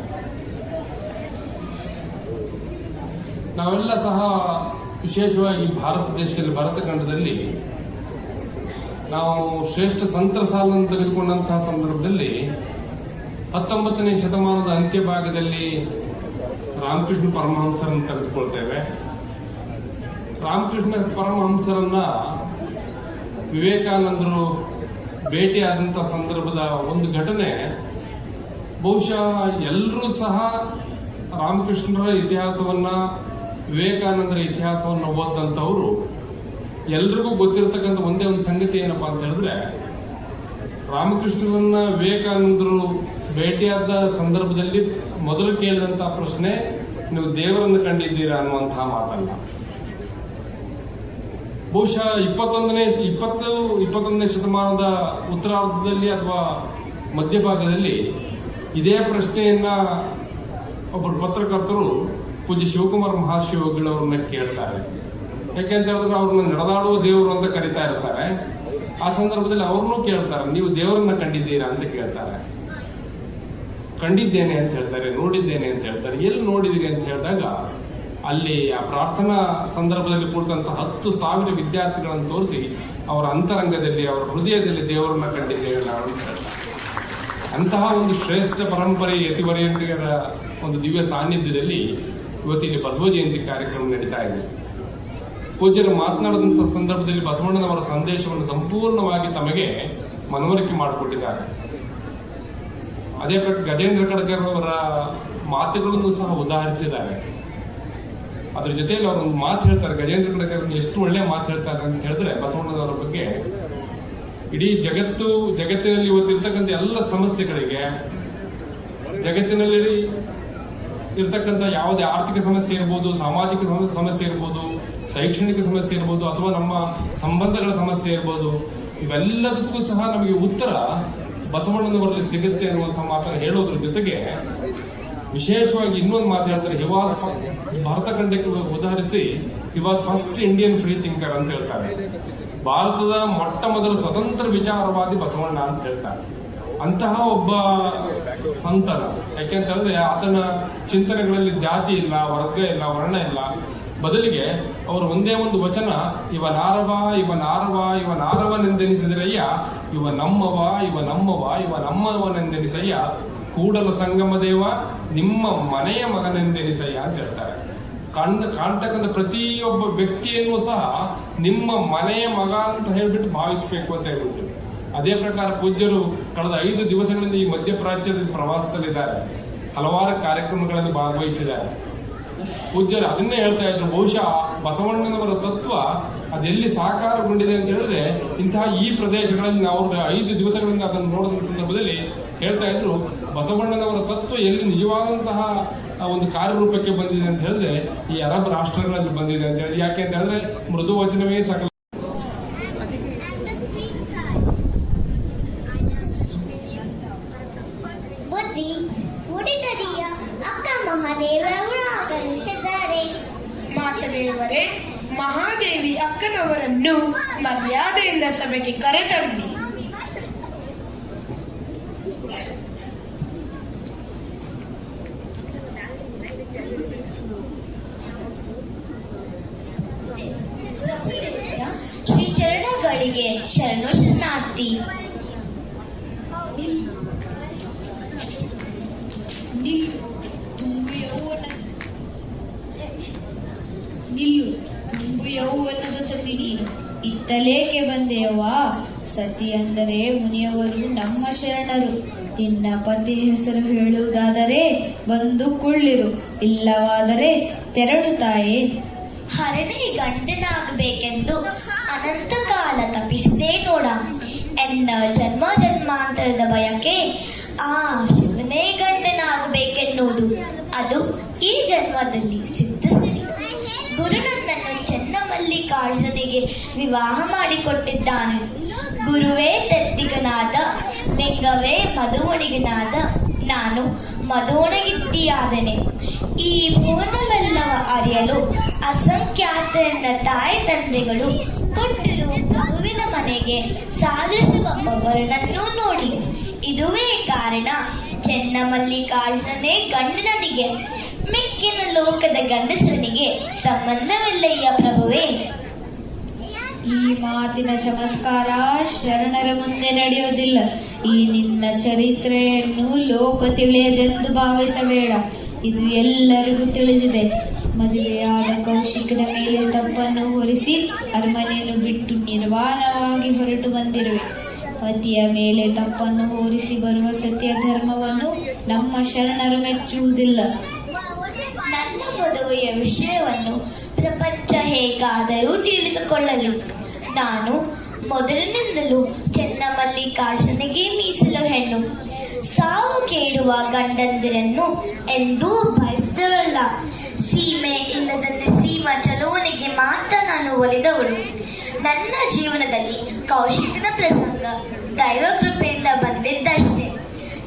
ನಾವೆಲ್ಲ ಸಹ ವಿಶೇಷವಾಗಿ ಭಾರತ ದೇಶದಲ್ಲಿ, ಭಾರತ ಖಂಡದಲ್ಲಿ ನಾವು ಶ್ರೇಷ್ಠ ಸಂತರ ಸಾಲನ್ನು ತೆಗೆದುಕೊಂಡಂತಹ ಸಂದರ್ಭದಲ್ಲಿ 19ನೇ ಶತಮಾನದ ಅಂತ್ಯಭಾಗದಲ್ಲಿ ರಾಮಕೃಷ್ಣ ಪರಮಹಂಸರನ್ನು ತೆಗೆದುಕೊಳ್ತೇವೆ. ರಾಮಕೃಷ್ಣ ಪರಮಹಂಸರನ್ನ ವಿವೇಕಾನಂದರು ಭೇಟಿಯಾದಂತಹ ಸಂದರ್ಭದ ಒಂದು ಘಟನೆ, ಬಹುಶಃ ಎಲ್ಲರೂ ಸಹ ರಾಮಕೃಷ್ಣರ ಇತಿಹಾಸವನ್ನ, ವಿವೇಕಾನಂದರ ಇತಿಹಾಸವನ್ನು ಓದಂತವರು ಎಲ್ರಿಗೂ ಗೊತ್ತಿರತಕ್ಕಂಥ ಒಂದೇ ಒಂದು ಸಂಗತಿ ಏನಪ್ಪಾ ಅಂತ ಹೇಳಿದ್ರೆ, ರಾಮಕೃಷ್ಣರನ್ನ ವಿವೇಕಾನಂದರು ಭೇಟಿಯಾದ ಸಂದರ್ಭದಲ್ಲಿ ಮೊದಲು ಕೇಳಿದಂತಹ ಪ್ರಶ್ನೆ, ನೀವು ದೇವರನ್ನು ಕಂಡಿದ್ದೀರಾ ಅನ್ನುವಂತಹ ಮಾತಲ್ಲ. ಬಹುಶಃ 21ನೇ ಶತಮಾನದ ಉತ್ತರಾರ್ಧದಲ್ಲಿ ಅಥವಾ ಮಧ್ಯಭಾಗದಲ್ಲಿ ಇದೇ ಪ್ರಶ್ನೆಯನ್ನ ಒಬ್ಬರು ಪತ್ರಕರ್ತರು ಪೂಜ್ಯ ಶಿವಕುಮಾರ ಮಹಾಶಿವಗಳವ್ರನ್ನ ಕೇಳ್ತಾರೆ. ಯಾಕೆಂತ ಹೇಳಿದ್ರೆ ಅವ್ರನ್ನ ನಡೆದಾಡುವ ದೇವರು ಅಂತ ಕರೀತಾ ಇರ್ತಾರೆ. ಆ ಸಂದರ್ಭದಲ್ಲಿ ಅವ್ರನ್ನೂ ಕೇಳ್ತಾರೆ, ನೀವು ದೇವರನ್ನ ಕಂಡಿದ್ದೀರಾ ಅಂತ ಕೇಳ್ತಾರೆ. ಕಂಡಿದ್ದೇನೆ ಅಂತ ಹೇಳ್ತಾರೆ, ನೋಡಿದ್ದೇನೆ ಅಂತ ಹೇಳ್ತಾರೆ. ಎಲ್ಲಿ ನೋಡಿದಿರಿ ಅಂತ ಹೇಳಿದಾಗ, ಅಲ್ಲಿ ಆ ಪ್ರಾರ್ಥನಾ ಸಂದರ್ಭದಲ್ಲಿ ಕೂಡಿದಂತಹ 10,000 ವಿದ್ಯಾರ್ಥಿಗಳನ್ನು ತೋರಿಸಿ ಅವರ ಅಂತರಂಗದಲ್ಲಿ, ಅವರ ಹೃದಯದಲ್ಲಿ ದೇವರನ್ನ ಕಂಡಿದ್ದೇವೆ ನಾವು ಅಂತ ಹೇಳ್ತಾರೆ. ಅಂತಹ ಒಂದು ಶ್ರೇಷ್ಠ ಪರಂಪರೆ ಯತಿವರ್ಯರ ಒಂದು ದಿವ್ಯ ಸಾನ್ನಿಧ್ಯದಲ್ಲಿ ಇವತ್ತಿಲ್ಲಿ ಬಸವ ಜಯಂತಿ ಕಾರ್ಯಕ್ರಮ ನಡೀತಾ ಇದೆ. ಪೂಜ್ಯರು ಮಾತನಾಡಿದಂತಹ ಸಂದರ್ಭದಲ್ಲಿ ಬಸವಣ್ಣನವರ ಸಂದೇಶವನ್ನು ಸಂಪೂರ್ಣವಾಗಿ ತಮಗೆ ಮನವರಿಕೆ ಮಾಡಿಕೊಟ್ಟಿದ್ದಾರೆ. ಅದೇ ಗಜೇಂದ್ರ ಕಡಕರ್ ಅವರ ಮಾತುಗಳನ್ನು ಸಹ ಉದಾಹರಿಸಿದ್ದಾರೆ. ಅದ್ರ ಜೊತೆಯಲ್ಲಿ ಅವರೊಂದು ಮಾತು ಹೇಳ್ತಾರೆ, ಗಜೇಂದ್ರ ಕಡಕರ್ ಎಷ್ಟು ಒಳ್ಳೆ ಮಾತು ಹೇಳ್ತಾರೆ ಅಂತ ಹೇಳಿದ್ರೆ ಬಸವಣ್ಣನವರ ಬಗ್ಗೆ, ಇಡೀ ಜಗತ್ತಿನಲ್ಲಿ ಇವತ್ತಿರ್ತಕ್ಕಂಥ ಎಲ್ಲ ಸಮಸ್ಯೆಗಳಿಗೆ, ಜಗತ್ತಿನಲ್ಲಿ ಇರ್ತಕ್ಕಂಥ ಯಾವುದೇ ಆರ್ಥಿಕ ಸಮಸ್ಯೆ ಇರ್ಬೋದು, ಸಾಮಾಜಿಕ ಸಮಸ್ಯೆ ಇರ್ಬೋದು, ಶೈಕ್ಷಣಿಕ ಸಮಸ್ಯೆ ಇರ್ಬೋದು, ಅಥವಾ ನಮ್ಮ ಸಂಬಂಧಗಳ ಸಮಸ್ಯೆ ಇರ್ಬೋದು, ಇವೆಲ್ಲದಕ್ಕೂ ಸಹ ನಮಗೆ ಉತ್ತರ ಬಸವಣ್ಣನವರಲ್ಲಿ ಸಿಗುತ್ತೆ ಅನ್ನುವಂಥ ಮಾತನ್ನು ಹೇಳೋದ್ರ ಜೊತೆಗೆ ವಿಶೇಷವಾಗಿ ಇನ್ನೊಂದು ಮಾತು ಹೇಳ್ತಾರೆ, ಭಾರತ ಖಂಡಕ್ಕೆ ಉದಾಹರಿಸಿ he was first Indian free thinker ಅಂತ ಹೇಳ್ತಾರೆ. ಭಾರತದ ಮೊಟ್ಟ ಮೊದಲ ಸ್ವತಂತ್ರ ವಿಚಾರವಾದಿ ಬಸವಣ್ಣ ಅಂತ ಹೇಳ್ತಾರೆ. ಅಂತಹ ಒಬ್ಬ ಸಂತರ, ಯಾಕೆಂತ ಹೇಳಿದ್ರೆ ಆತನ ಚಿಂತನೆಗಳಲ್ಲಿ ಜಾತಿ ಇಲ್ಲ, ವರ್ಗ ಇಲ್ಲ, ವರ್ಣ ಇಲ್ಲ, ಬದಲಿಗೆ ಅವರು ಒಂದೇ ಒಂದು ವಚನ, ಇವನಾರವ ಇವನಾರವ ಇವನಾರವನೆಂದೆನಿಸಿದರಯ್ಯ, ಇವ ನಮ್ಮವ ಇವ ನಮ್ಮವ ಇವ ನಮ್ಮವನೆಂದೆನಿಸಯ್ಯ, ಕೂಡಲ ಸಂಗಮ ದೇವ ನಿಮ್ಮ ಮನೆಯ ಮಗನೆಂದೆನಿಸಯ್ಯ ಅಂತ ಹೇಳ್ತಾರೆ. ಕಾಣ್ತಕ್ಕಂಥ ಪ್ರತಿಯೊಬ್ಬ ವ್ಯಕ್ತಿಯನ್ನು ಸಹ ನಿಮ್ಮ ಮನೆಯ ಮಗ ಅಂತ ಹೇಳ್ಬಿಟ್ಟು ಭಾವಿಸಬೇಕು ಅಂತ ಹೇಳ್ಬಿಟ್ಟು. ಅದೇ ಪ್ರಕಾರ ಪೂಜ್ಯರು ಕಳೆದ 5 ದಿವಸಗಳಿಂದ ಈ ಮಧ್ಯಪ್ರಾಚ್ಯದ ಪ್ರವಾಸದಲ್ಲಿದ್ದಾರೆ, ಹಲವಾರು ಕಾರ್ಯಕ್ರಮಗಳಲ್ಲಿ ಭಾಗವಹಿಸಿದ್ದಾರೆ. ಪೂಜ್ಯರು ಅದನ್ನೇ ಹೇಳ್ತಾ ಇದ್ರು, ಬಹುಶಃ ಬಸವಣ್ಣನವರ ತತ್ವ ಅದೆಲ್ಲಿ ಸಾಕಾರಗೊಂಡಿದೆ ಅಂತ ಹೇಳಿದ್ರೆ ಇಂತಹ ಈ ಪ್ರದೇಶಗಳಲ್ಲಿ ನಾವು 5 ದಿವಸಗಳಿಂದ ಅದನ್ನು ನೋಡಿದ ಸಂದರ್ಭದಲ್ಲಿ ಹೇಳ್ತಾ ಇದ್ರು, ಬಸವಣ್ಣನವರ ತತ್ವ ಎಲ್ಲಿ ನಿಜವಾದಂತಹ ಒಂದು ಕಾರ್ಯರೂಪಕ್ಕೆ ಬಂದಿದೆ ಅಂತ ಹೇಳಿದ್ರೆ ಈ ಅರಬ್ ರಾಷ್ಟ್ರಗಳಲ್ಲಿ ಬಂದಿದೆ ಅಂತ ಹೇಳಿ. ಯಾಕೆ ಅಂತ ಹೇಳಿದ್ರೆ ಮೃದು ವಚನವೇ ಸಕಲ ಬುದ್ಧಿ ಉಡಿತಡಿಯ ಅಕ್ಕ ಮಹಾದೇವರು ಆಗಮಿಸಿದ್ದಾರೆ. ಮಾಚದೇವರೇ, ಮಹಾದೇವಿ ಅಕ್ಕನವರನ್ನು ಮರ್ಯಾದೆಯಿಂದ ಸಭೆಗೆ ಕರೆತನ್ನಿ. ಶ್ರೀ ಚರಣಗಳಿಗೆ ಶರಣು ಶರಣಾರ್ಥಿ. ನಿಲ್ಲು ಯೌವನದ ಸತಿ ನೀನು ಇತ್ತಲೇಕೆ ಬಂದೆಯವ್ವ? ಸತಿ ಅಂದರೆ ಮುನಿಯವರು ನಮ್ಮ ಶರಣರು. ನಿನ್ನ ಪತಿ ಹೆಸರು ಹೇಳುವುದಾದರೆ ಬಂದು ಕುಳ್ಳಿರು, ಇಲ್ಲವಾದರೆ ತೆರಳು ತಾಯೇ. ಹರನೇ ಗಂಡನಾಗಬೇಕೆಂದು ಅನಂತ ಕಾಲ ತಪ್ಪಿಸಿದೆ ನೋಡ. ಎನ್ನ ಜನ್ಮ ಜನ್ಮಾಂತರದ ಬಯಕೆ ಆ ಶಿವನೇ ಗಂಡನಾಗಬೇಕೆನ್ನುವುದು. ಅದು ಈ ಜನ್ಮದಲ್ಲಿ ಸಿದ್ಧಿಸಲಿ. ಗುರು ನನ್ನನ್ನು ಚೆನ್ನಮಲ್ಲಿಕಾರ್ಜುನಿಗೆ ವಿವಾಹ ಮಾಡಿಕೊಟ್ಟಿದ್ದಾನೆ. ಗುರುವೇ ತೆತ್ತಿಗನಾದ, ಲಿಂಗವೇ ಮಧುವಣಿಗನಾದ, ನಾನು ಮಧುವಣಗಿತ್ತಿಯಾದನೆ. ಈ ಭುವನವೆಲ್ಲವ ಅರಿಯಲು ಅಸಂಖ್ಯಾತ ತಾಯಿ ತಂದೆಗಳು ಕೊಟ್ಟಿರುವ ಪ್ರಭುವಿನ ಮನೆಗೆ ಸಾದೃಶವೊಬ್ಬವರನ್ನೂ ನೋಡಿ. ಇದುವೇ ಕಾರಣ ಚೆನ್ನಮಲ್ಲಿಕಾರ್ಜುನನೇ ಗಂಡನಿಗೆ, ಮಿಕ್ಕಿನ ಲೋಕದ ಗಂಡಸನಿಗೆ ಸಂಬಂಧವಿಲ್ಲಯ್ಯ ಪ್ರಭುವೇ. ಈ ಮಾತಿನ ಚಮತ್ಕಾರ ಶರಣರ ಮುಂದೆ ನಡೆಯೋದಿಲ್ಲ. ಈ ನಿನ್ನ ಚರಿತ್ರೆಯನ್ನು ಲೋಕ ತಿಳಿಯದೆಂದು ಭಾವಿಸಬೇಡ. ಇದು ಎಲ್ಲರಿಗೂ ತಿಳಿದಿದೆ. ಮದುವೆಯಾದ ಕೌಶಿಕನ ಮೇಲೆ ತಪ್ಪನ್ನು ಹೊರಿಸಿ ಅರಮನೆಯನ್ನು ಬಿಟ್ಟು ನಿರ್ವಾಣವಾಗಿ ಹೊರಟು ಬಂದಿರುವೆ. ಪತಿಯ ಮೇಲೆ ತಪ್ಪನ್ನು ಹೊರಿಸಿ ಬರುವ ಸತ್ಯ ಧರ್ಮವನ್ನು ನಮ್ಮ ಶರಣರು ಮೆಚ್ಚುವುದಿಲ್ಲ. ನನ್ನ ಮದುವೆಯ ವಿಷಯವನ್ನು ಪ್ರಪಂಚ ಹೇಗಾದರೂ ತಿಳಿದುಕೊಳ್ಳಲಿ. ನಾನು ಮೊದಲಿನಿಂದಲೂ ಚೆನ್ನಮಲ್ಲಿಕಾರ್ಜುನಿಗೆ ಮೀಸಲು ಹೆಣ್ಣು. ಸಾವು ಕೇಳುವ ಗಂಡಂದಿರನ್ನು ಎಂದೂ ಬಯಸಿದವಳಲ್ಲ. ಸೀಮೆ ಇಲ್ಲದಂತೆ ಸೀಮಾ ಚಲುವನಿಗೆ ಮಾತ್ರ ನಾನು ಒಲಿದವಳು. ನನ್ನ ಜೀವನದಲ್ಲಿ ಕೌಶಿಕನ ಪ್ರಸಂಗ ದೈವ ಕೃಪೆಯಿಂದ ಬಂದಿದ್ದಷ್ಟೇ.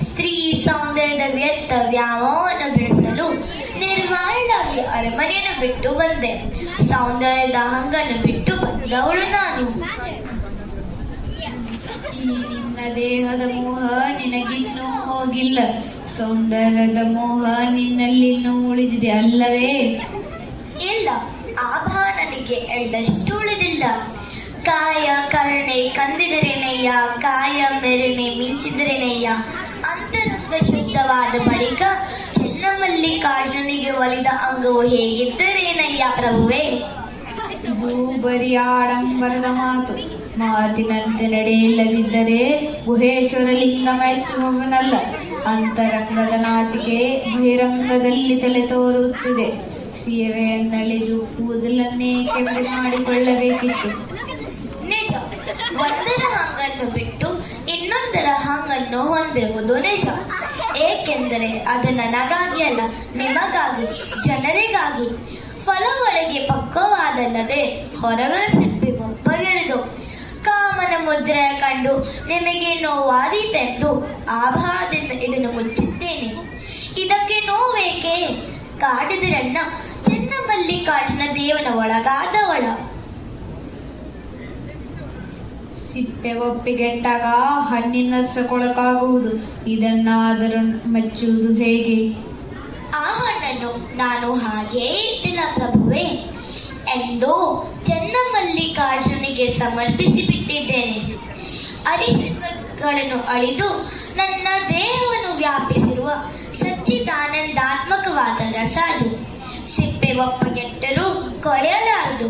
ಸ್ತ್ರೀ ಸೌಂದರ್ಯದ ವ್ಯರ್ಥ ವ್ಯಾಮೋಹವನ್ನು ಬಿಡಿಸಲು ನಿರ್ವಾಣವಾಗಿ ಅರಮನೆಯನ್ನು ಬಿಟ್ಟು ಬಂದೆ. ಸೌಂದರ್ಯದ ಹಂಗನ್ನು ಬಿಟ್ಟು ಬಂದವಳು ನಾನು. ಈ ನಿನ್ನ ದೇಹದ ಮೋಹ ನಿನಗಿನ್ನೂ ಹೋಗಿಲ್ಲ. ಸೌಂದರ್ಯದ ಮೋಹ ನಿನ್ನಲ್ಲಿನ್ನೂ ಉಳಿದಿದೆ ಅಲ್ಲವೇ? ಇಲ್ಲ, ಆ ಭಾವ ನನಗೆ ಎಳ್ಳಷ್ಟು ಉಳಿದಿಲ್ಲ. ಕಾಯ ಕರುಣೆ ಕಂದಿದರೇನಯ್ಯ, ಕಾಯ ಮೆರಣೆ ಮಿಂಚಿದರೇನಯ್ಯ. ಅಂತರಂಗ ಶುದ್ಧವಾದ ಬಳಿಕ ಚೆನ್ನಮಲ್ಲಿಕಾರ್ಜುನಿಗೆ ಒಲಿದ ಅಂಗವು ಹೇಗಿದ್ದರೇನಯ್ಯ ಪ್ರಭುವೇ. ಇದು ಬರೀ ಆಡಂಬರದ ಮಾತು. ಮಾತಿನಂತೆ ನಡೆಯಿಲ್ಲದಿದ್ದರೆ ಗುಹೇಶ್ವರ ಲಿಂಗ ಮೆಚ್ಚುವವನಲ್ಲ. ಅಂತರಂಗದ ನಾಚಿಕೆ ಬಹಿರಂಗದಲ್ಲಿ ತಲೆ ತೋರುತ್ತಿದೆ. ಸೀರೆಯನ್ನಳೆದು ಕೂದಲನ್ನೇ ಕೆಂಪು ಮಾಡಿಕೊಳ್ಳಬೇಕಿತ್ತು. ನಿಜ, ಒಂದರ ಹಂಗನ್ನು ಬಿಟ್ಟು ಇನ್ನೊಂದರ ಹಂಗನ್ನು ಹೊಂದಿರುವುದು ನಿಜ. ಏಕೆಂದರೆ ಅದು ನನಗಾಗಿ ಅಲ್ಲ, ನಿಮಗಾಗಿ, ಜನರಿಗಾಗಿ. ಫಲ ಒಳಗೆ ಪಕ್ವವಾದಲ್ಲದೆ ಹೊರಗಲ ಸಿಪ್ಪೆ ಮೊಪ್ಪಗೆಳೆದು ಕಾಮನ ಮುದ್ರೆಯ ಕಂಡು ನಿಮಗೆ ನೋವಾದೀತೆಂದು ಆಭಾರದಿಂದ ಇದನ್ನು ಮುಚ್ಚಿದ್ದೇನೆ. ಇದಕ್ಕೆ ನೋವೇಕೆ? ಕಾಡಿದಿರಣ್ಣ ಚೆನ್ನಮಲ್ಲಿಕಾರ್ಜುನ ದೇವನ ಒಳಗಾದವಳ. ಸಿಪ್ಪೆ ಒಪ್ಪಿಗೆಟ್ಟಾಗ ಹಣ್ಣಿನ ಕೊಳಕಾಗುವುದು. ಇದನ್ನಾದರೂ ಮೆಚ್ಚುವುದು ಹೇಗೆ? ಆ ಹಣ್ಣನ್ನು ನಾನು ಹಾಗೇ ಇಟ್ಟಿಲ್ಲ ಪ್ರಭುವೇ. ಎಂದು ಚೆನ್ನಮಲ್ಲಿಕಾರ್ಜುನಿಗೆ ಸಮರ್ಪಿಸಿಬಿಟ್ಟಿದ್ದೇನೆ. ಅರಿಷಡ್ವರ್ಗಗಳನ್ನು ಅಳಿದು ನನ್ನ ದೇಹವನ್ನು ವ್ಯಾಪಿಸಿರುವ ಸಚ್ಚಿದಾನಂದಾತ್ಮಕವಾದ ರಸ ಅದು. ಸಿಪ್ಪೆ ಒಪ್ಪಗೆಟ್ಟರೂ ಕೊಳೆಯಲಾರದು.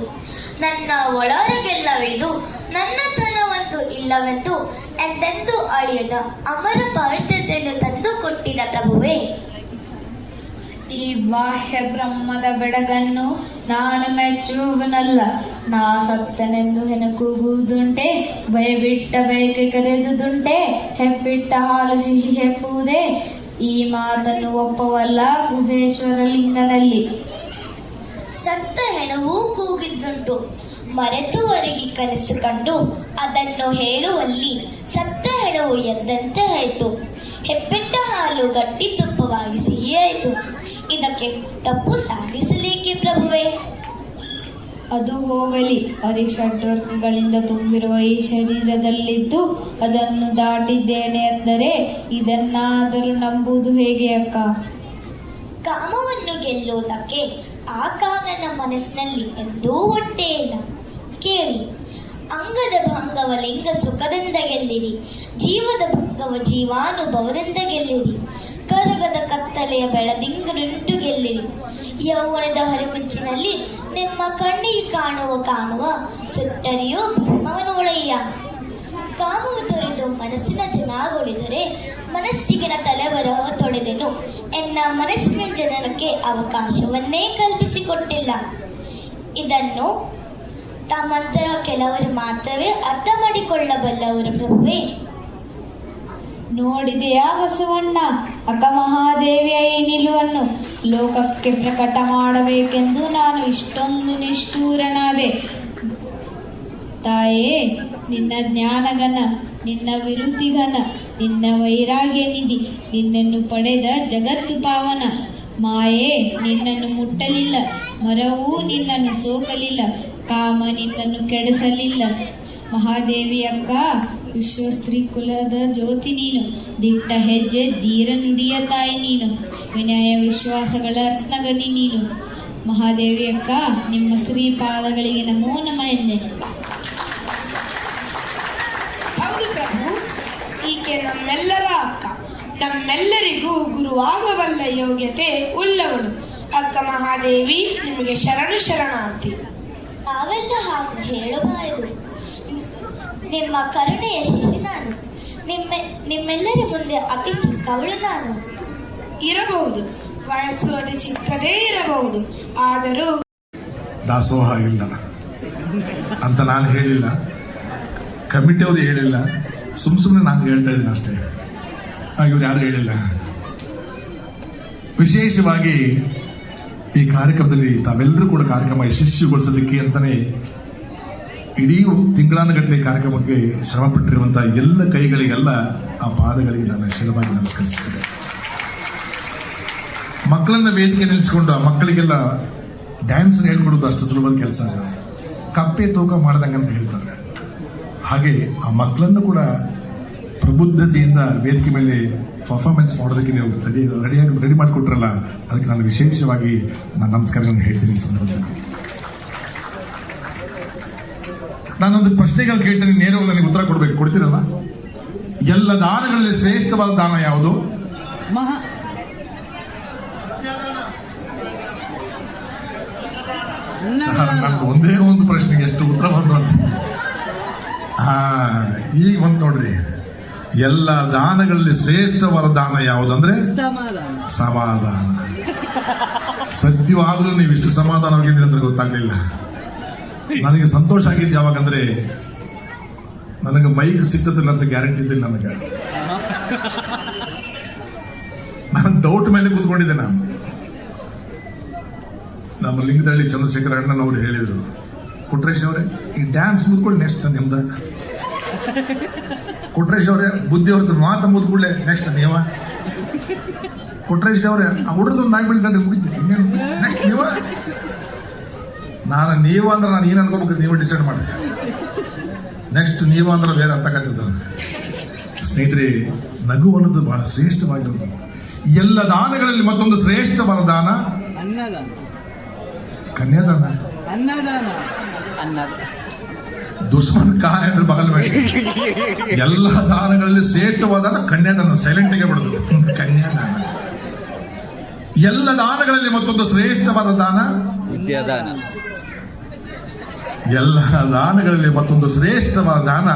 ನನ್ನ ಒಳಹೊರಗೆಲ್ಲವಿದು ನನ್ನತನವಂತೂ ಇಲ್ಲವೆಂದು ಎಂದೆಂದೂ ಅಳಿಯದ ಅಮರ ಪವಿತ್ರತೆಯನ್ನು ತಂದು ಕೊಟ್ಟಿದ ಪ್ರಭುವೇ, ಈ ಬಾಹ್ಯ ಬ್ರಹ್ಮದ ಬೆಳಗನ್ನು ನಾನು ಮೆಚ್ಚುವನಲ್ಲ. ನಾ ಸತ್ತನೆಂದು ಹೆಣಕೂಗುವುದುಂಟೆ, ಭಯಬಿಟ್ಟ ಬಯಕೆ ಕರೆದುದುಂಟೆ, ಹೆಪ್ಪಿಟ್ಟ ಹಾಲು ಸಿಹಿ ಹೆಪ್ಪುವುದೇ. ಈ ಮಾತನ್ನು ಒಪ್ಪವಲ್ಲ ಗುಹೇಶ್ವರ ಲಿಂಗನಲ್ಲಿ. ಸತ್ತ ಹೆಣವೂ ಕೂಗಿದುಂಟು, ಮರೆತುವರೆಗೆ ಕನಸು ಕಂಡು ಅದನ್ನು ಹೇಳುವಲ್ಲಿ ಸತ್ತ ಹೆಣವು ಎದ್ದಂತೆ ಹೇಳ್ತು. ಹೆಪ್ಪೆಟ್ಟ ಹಾಲು ಗಟ್ಟಿ ತುಪ್ಪವಾಗಿ ಸಿಹಿಯಾಯಿತು. ಇದಕ್ಕೆ ತಪ್ಪು ಸಾಗಿಸಲೇಕೆ ಪ್ರಭುವೇ? ಅದು ಹೋಗಲಿ, ಅರಿಷಡ್ವರ್ಗಗಳಿಂದ ತುಂಬಿರುವ ಈ ಶರೀರದಲ್ಲಿದ್ದು ಅದನ್ನು ದಾಟಿದ್ದೇನೆ ಅಂದರೆ ಇದನ್ನಾದರೂ ನಂಬುವುದು ಹೇಗೆ ಅಕ್ಕ? ಕಾಮವನ್ನು ಗೆಲ್ಲುವುದಕ್ಕೆ ಆ ಕಾಮನ ಮನಸ್ಸಿನಲ್ಲಿ ಎಂದೂ ಒಟ್ಟೇ ಇಲ್ಲ. ಕೇಳಿ, ಅಂಗದ ಭಂಗವ ಲಿಂಗ ಸುಖದಿಂದ ಗೆಲ್ಲಿರಿ, ಜೀವದ ಭಂಗವ ಜೀವಾನುಭವದಿಂದ ಗೆಲ್ಲಿರಿ, ಕರಗದ ಕತ್ತಲೆಯ ಬೆಳದಿಂಗನುಂಟು ಗೆಲ್ಲಿರಿ. ಯೌವನದ ಹರಿಮುಂಚಿನಲ್ಲಿ ನಿಮ್ಮ ಕಣ್ಣಿಗೆ ಕಾಣುವ ಕಾಮವ ಸುಟ್ಟರಿಯೋ ಭಸ್ಮವನೊಳೆಯ. ಕಾಮವ ತೊರೆದು ಮನಸ್ಸಿನ ಚೆನ್ನಾಗೊಳಿದರೆ ಮನಸ್ಸಿಗಿನ ತಲೆಬರಹ ತೊಳೆದೆನು ಎನ್ನ ಮನಸ್ಸಿನ ಜನನಕ್ಕೆ ಅವಕಾಶವನ್ನೇ ಕಲ್ಪಿಸಿಕೊಟ್ಟಿಲ್ಲ. ಇದನ್ನು ತಮ್ಮಂತರ ಕೆಲವರು ಮಾತ್ರವೇ ಅರ್ಥ ಮಾಡಿಕೊಳ್ಳಬಲ್ಲವರು ಪ್ರಭುವೇ. ನೋಡಿದೆಯಾ ಬಸವಣ್ಣ, ಅಕ್ಕ ಮಹಾದೇವಿಯ ಈ ನಿಲುವನ್ನು ಲೋಕಕ್ಕೆ ಪ್ರಕಟ ಮಾಡಬೇಕೆಂದು ನಾನು ಇಷ್ಟೊಂದು ನಿಷ್ಠೂರನಾದೆ. ತಾಯೇ, ನಿನ್ನ ಜ್ಞಾನಗನ, ನಿನ್ನ ವಿರುದ್ಧಿಗನ, ನಿನ್ನ ವೈರಾಗ್ಯ ನಿಧಿ, ನಿನ್ನನ್ನು ಪಡೆದ ಜಗತ್ತು ಪಾವನ. ಮಾಯೆ ನಿನ್ನನ್ನು ಮುಟ್ಟಲಿಲ್ಲ, ಮರವೂ ನಿನ್ನನ್ನು ಸೋಕಲಿಲ್ಲ, ಕಾಮ ನಿನ್ನನ್ನು ಕೆಡಿಸಲಿಲ್ಲ. ಮಹಾದೇವಿ ಅಕ್ಕ, ವಿಶ್ವಸ್ತ್ರೀ ಕುಲದ ಜ್ಯೋತಿ ನೀನು, ದಿಟ್ಟ ಹೆಜ್ಜೆ ಧೀರ ನುಡಿಯ ತಾಯಿ ನೀನು, ವಿನಯ ವಿಶ್ವಾಸಗಳ ರತ್ನಗನಿ ನೀನು. ಮಹಾದೇವಿ ಅಕ್ಕ, ನಿಮ್ಮ ಶ್ರೀಪಾದಗಳಿಗೆ ನಮೋ ನಮಃ ಎಂದೆನು. ಹೌದು ಪ್ರಭು, ಈಕೆ ನಮ್ಮೆಲ್ಲರ ಅಕ್ಕ, ನಮ್ಮೆಲ್ಲರಿಗೂ ಗುರುವಾಗಬಲ್ಲ ಯೋಗ್ಯತೆ ಉಳ್ಳವಳು. ಅಕ್ಕ ಮಹಾದೇವಿ, ನಿಮಗೆ ಶರಣು ಶರಣಾರ್ಥಿ. ನಾವೆಲ್ಲ ಹಾಗೆ ಹೇಳಬಾರದು. ನಿಮ್ಮ ಕರುಣೆಯ ಶಿಶು ನಾನು. ನಿಮ್ಮೆಲ್ಲರ ಮುಂದೆ ಅತಿ ಚಿಕ್ಕವಳು ನಾನು. ಇರಬಹುದು, ವಯಸ್ಸು ಅತಿ ಚಿಕ್ಕದೇ ಇರಬಹುದು, ಆದರೂ ದಾಸೋಹ ಇಲ್ಲ ಅಂತ ನಾನು ಹೇಳಿಲ್ಲ, ಕಮಿಟಿಯವರು ಹೇಳಿಲ್ಲ, ಸುಮ್ಮನೆ ನಾನು ಹೇಳ್ತಾ ಇದ್ದೀನಿ ಅಷ್ಟೇ. ಇವ್ರು ಯಾರು ಹೇಳಿಲ್ಲ. ವಿಶೇಷವಾಗಿ ಈ ಕಾರ್ಯಕ್ರಮದಲ್ಲಿ ತಾವೆಲ್ಲರೂ ಕೂಡ ಕಾರ್ಯಕ್ರಮ ಯಶಸ್ವಿಗೊಳಿಸೋದಕ್ಕೆ ಅಂತಾನೆ ಇಡೀ ತಿಂಗಳಾನುಗಟ್ಟಲೆ ಕಾರ್ಯಕ್ರಮಕ್ಕೆ ಶ್ರಮ ಪಟ್ಟಿರುವಂತಹ ಎಲ್ಲ ಕೈಗಳಿಗೆಲ್ಲ ಆ ಪಾದಗಳಿಗೆ ನಾನು ಶಿರವಾಗಿ ನಮಸ್ಕರಿಸ್ತೇನೆ. ಮಕ್ಕಳನ್ನ ವೇದಿಕೆ ನಿಲ್ಲಿಸಿಕೊಂಡು ಆ ಮಕ್ಕಳಿಗೆಲ್ಲ ಡ್ಯಾನ್ಸ್ ಹೇಳ್ಕೊಡೋದು ಅಷ್ಟು ಸುಲಭದ ಕೆಲಸ ಅಲ್ಲ, ಕಪ್ಪೆ ತೂಕ ಮಾಡ್ದಂಗಂತ ಹೇಳ್ತಾರೆ. ಹಾಗೆ ಆ ಮಕ್ಕಳನ್ನು ಕೂಡ ಪ್ರಬುದ್ಧತೆಯಿಂದ ವೇದಿಕೆ ಮೇಲೆ ಪರ್ಫಾರ್ಮೆನ್ಸ್ ಮಾಡೋದಕ್ಕೆ ನೀವು ರೆಡಿ ಮಾಡಿಕೊಟ್ರಲ್ಲ, ಅದಕ್ಕೆ ನಾನು ವಿಶೇಷವಾಗಿ ನಾನು ನಮಸ್ಕಾರಗಳನ್ನು ಹೇಳ್ತೀನಿ ಈ ಸಂದರ್ಭದಲ್ಲಿ. ನಾನೊಂದು ಪ್ರಶ್ನೆಗಳು ಕೇಳ್ತೀನಿ, ನೇರವಾಗಿ ನನಗೆ ಉತ್ತರ ಕೊಡ್ತೀರಲ್ಲ? ಎಲ್ಲ ದಾನಗಳಲ್ಲಿ ಶ್ರೇಷ್ಠವಾದ ದಾನ ಯಾವುದು? ನಾನು ಒಂದೇ ಒಂದು ಪ್ರಶ್ನೆಗೆ ಎಷ್ಟು ಉತ್ತರ ಬಂದು ಅಂತ. ಈಗ ಬಂತು ನೋಡ್ರಿ, ಎಲ್ಲ ದಾನಗಳಲ್ಲಿ ಶ್ರೇಷ್ಠವಾದ ದಾನ ಯಾವುದಂದ್ರೆ ಸಮಾಧಾನ. ಸತ್ಯವಾದ್ರೂ ನೀವು ಇಷ್ಟು ಸಮಾಧಾನವಾಗಿದ್ದೀರಿ ಅಂತ ಗೊತ್ತಾಗ್ಲಿಲ್ಲ. ನನಗೆ ಸಂತೋಷ ಆಗಿದ್ದು ಯಾವಾಗಂದ್ರೆ ನನಗೆ ಮೈಕ್ ಸಿಗ್ತದಿಲ್ಲ ಅಂತ ಗ್ಯಾರಂಟಿ ಇದ್ದಿಲ್ಲ. ನಾನು ಡೌಟ್ ಮೇಲೆ ಕೂತ್ಕೊಂಡಿದ್ದೆ. ನಮ್ಮ ಲಿಂಗದಹಳ್ಳಿ ಚಂದ್ರಶೇಖರ ಅಣ್ಣನವರು ಹೇಳಿದ್ರು, ಕೊಟ್ರೇಶ್ ಅವರೇ ಈ ಡ್ಯಾನ್ಸ್ ಮುದ್ಕೊಳ್ಳಿ ನೆಕ್ಸ್ಟ್ ನಿಮ್ದ. ಕೊಟ್ರೇಶ್ ಅವರೇ ಬುದ್ಧಿ ಅವ್ರದ್ದು ಮಾತು ಮುದ್ಕೊಳ್ಳೆ ನೆಕ್ಸ್ಟ್ ನೀವ. ಕೊಟ್ರೇಶ್ ಅವರೇ ಆ ಹುಡುಗದೊಂದು ನಾಯಿ ಬೆಳಿತಾರೆ ಮುಗಿತೀನಿ, ಇನ್ನೇನು ನೆಕ್ಸ್ಟ್ ನೀವ. ನೀವು ಅಂದ್ರೆ ನಾನು ಏನು ಅನ್ಕೋಬೇಕು ನೀವು ಡಿಸೈಡ್ ಮಾಡಿ. ನೆಕ್ಸ್ಟ್ ನೀವು ಅಂದ್ರೆ ಬೇರೆ ಅರ್ಥಕತ್ತಿದ್ದ. ಸ್ನೇಹಿತರೆ, ನಗು ಅನ್ನೋದು ಬಹಳ ಶ್ರೇಷ್ಠವಾಗಿರುವುದು. ಎಲ್ಲ ದಾನಗಳಲ್ಲಿ ಮತ್ತೊಂದು ಶ್ರೇಷ್ಠವಾದ ದಾನ ಕನ್ಯಾದಾನ. ದುಶ್ಮನ್ ಕಾ ಅಂದ್ರೆ ಬಗಲ್ ಮೇಲೆ ಎಲ್ಲ ದಾನಗಳಲ್ಲಿ ಶ್ರೇಷ್ಠವಾದ ಕನ್ಯಾದಾನ. ಸೈಲೆಂಟ್ ಆಗಿ ಬಿಡುದು ಕನ್ಯಾದಾನ. ಎಲ್ಲ ದಾನಗಳಲ್ಲಿ ಮತ್ತೊಂದು ಶ್ರೇಷ್ಠವಾದ ದಾನ ವಿದ್ಯಾದಾನ. ಎಲ್ಲ ದಾನಗಳಲ್ಲಿ ಮತ್ತೊಂದು ಶ್ರೇಷ್ಠವಾದ ದಾನ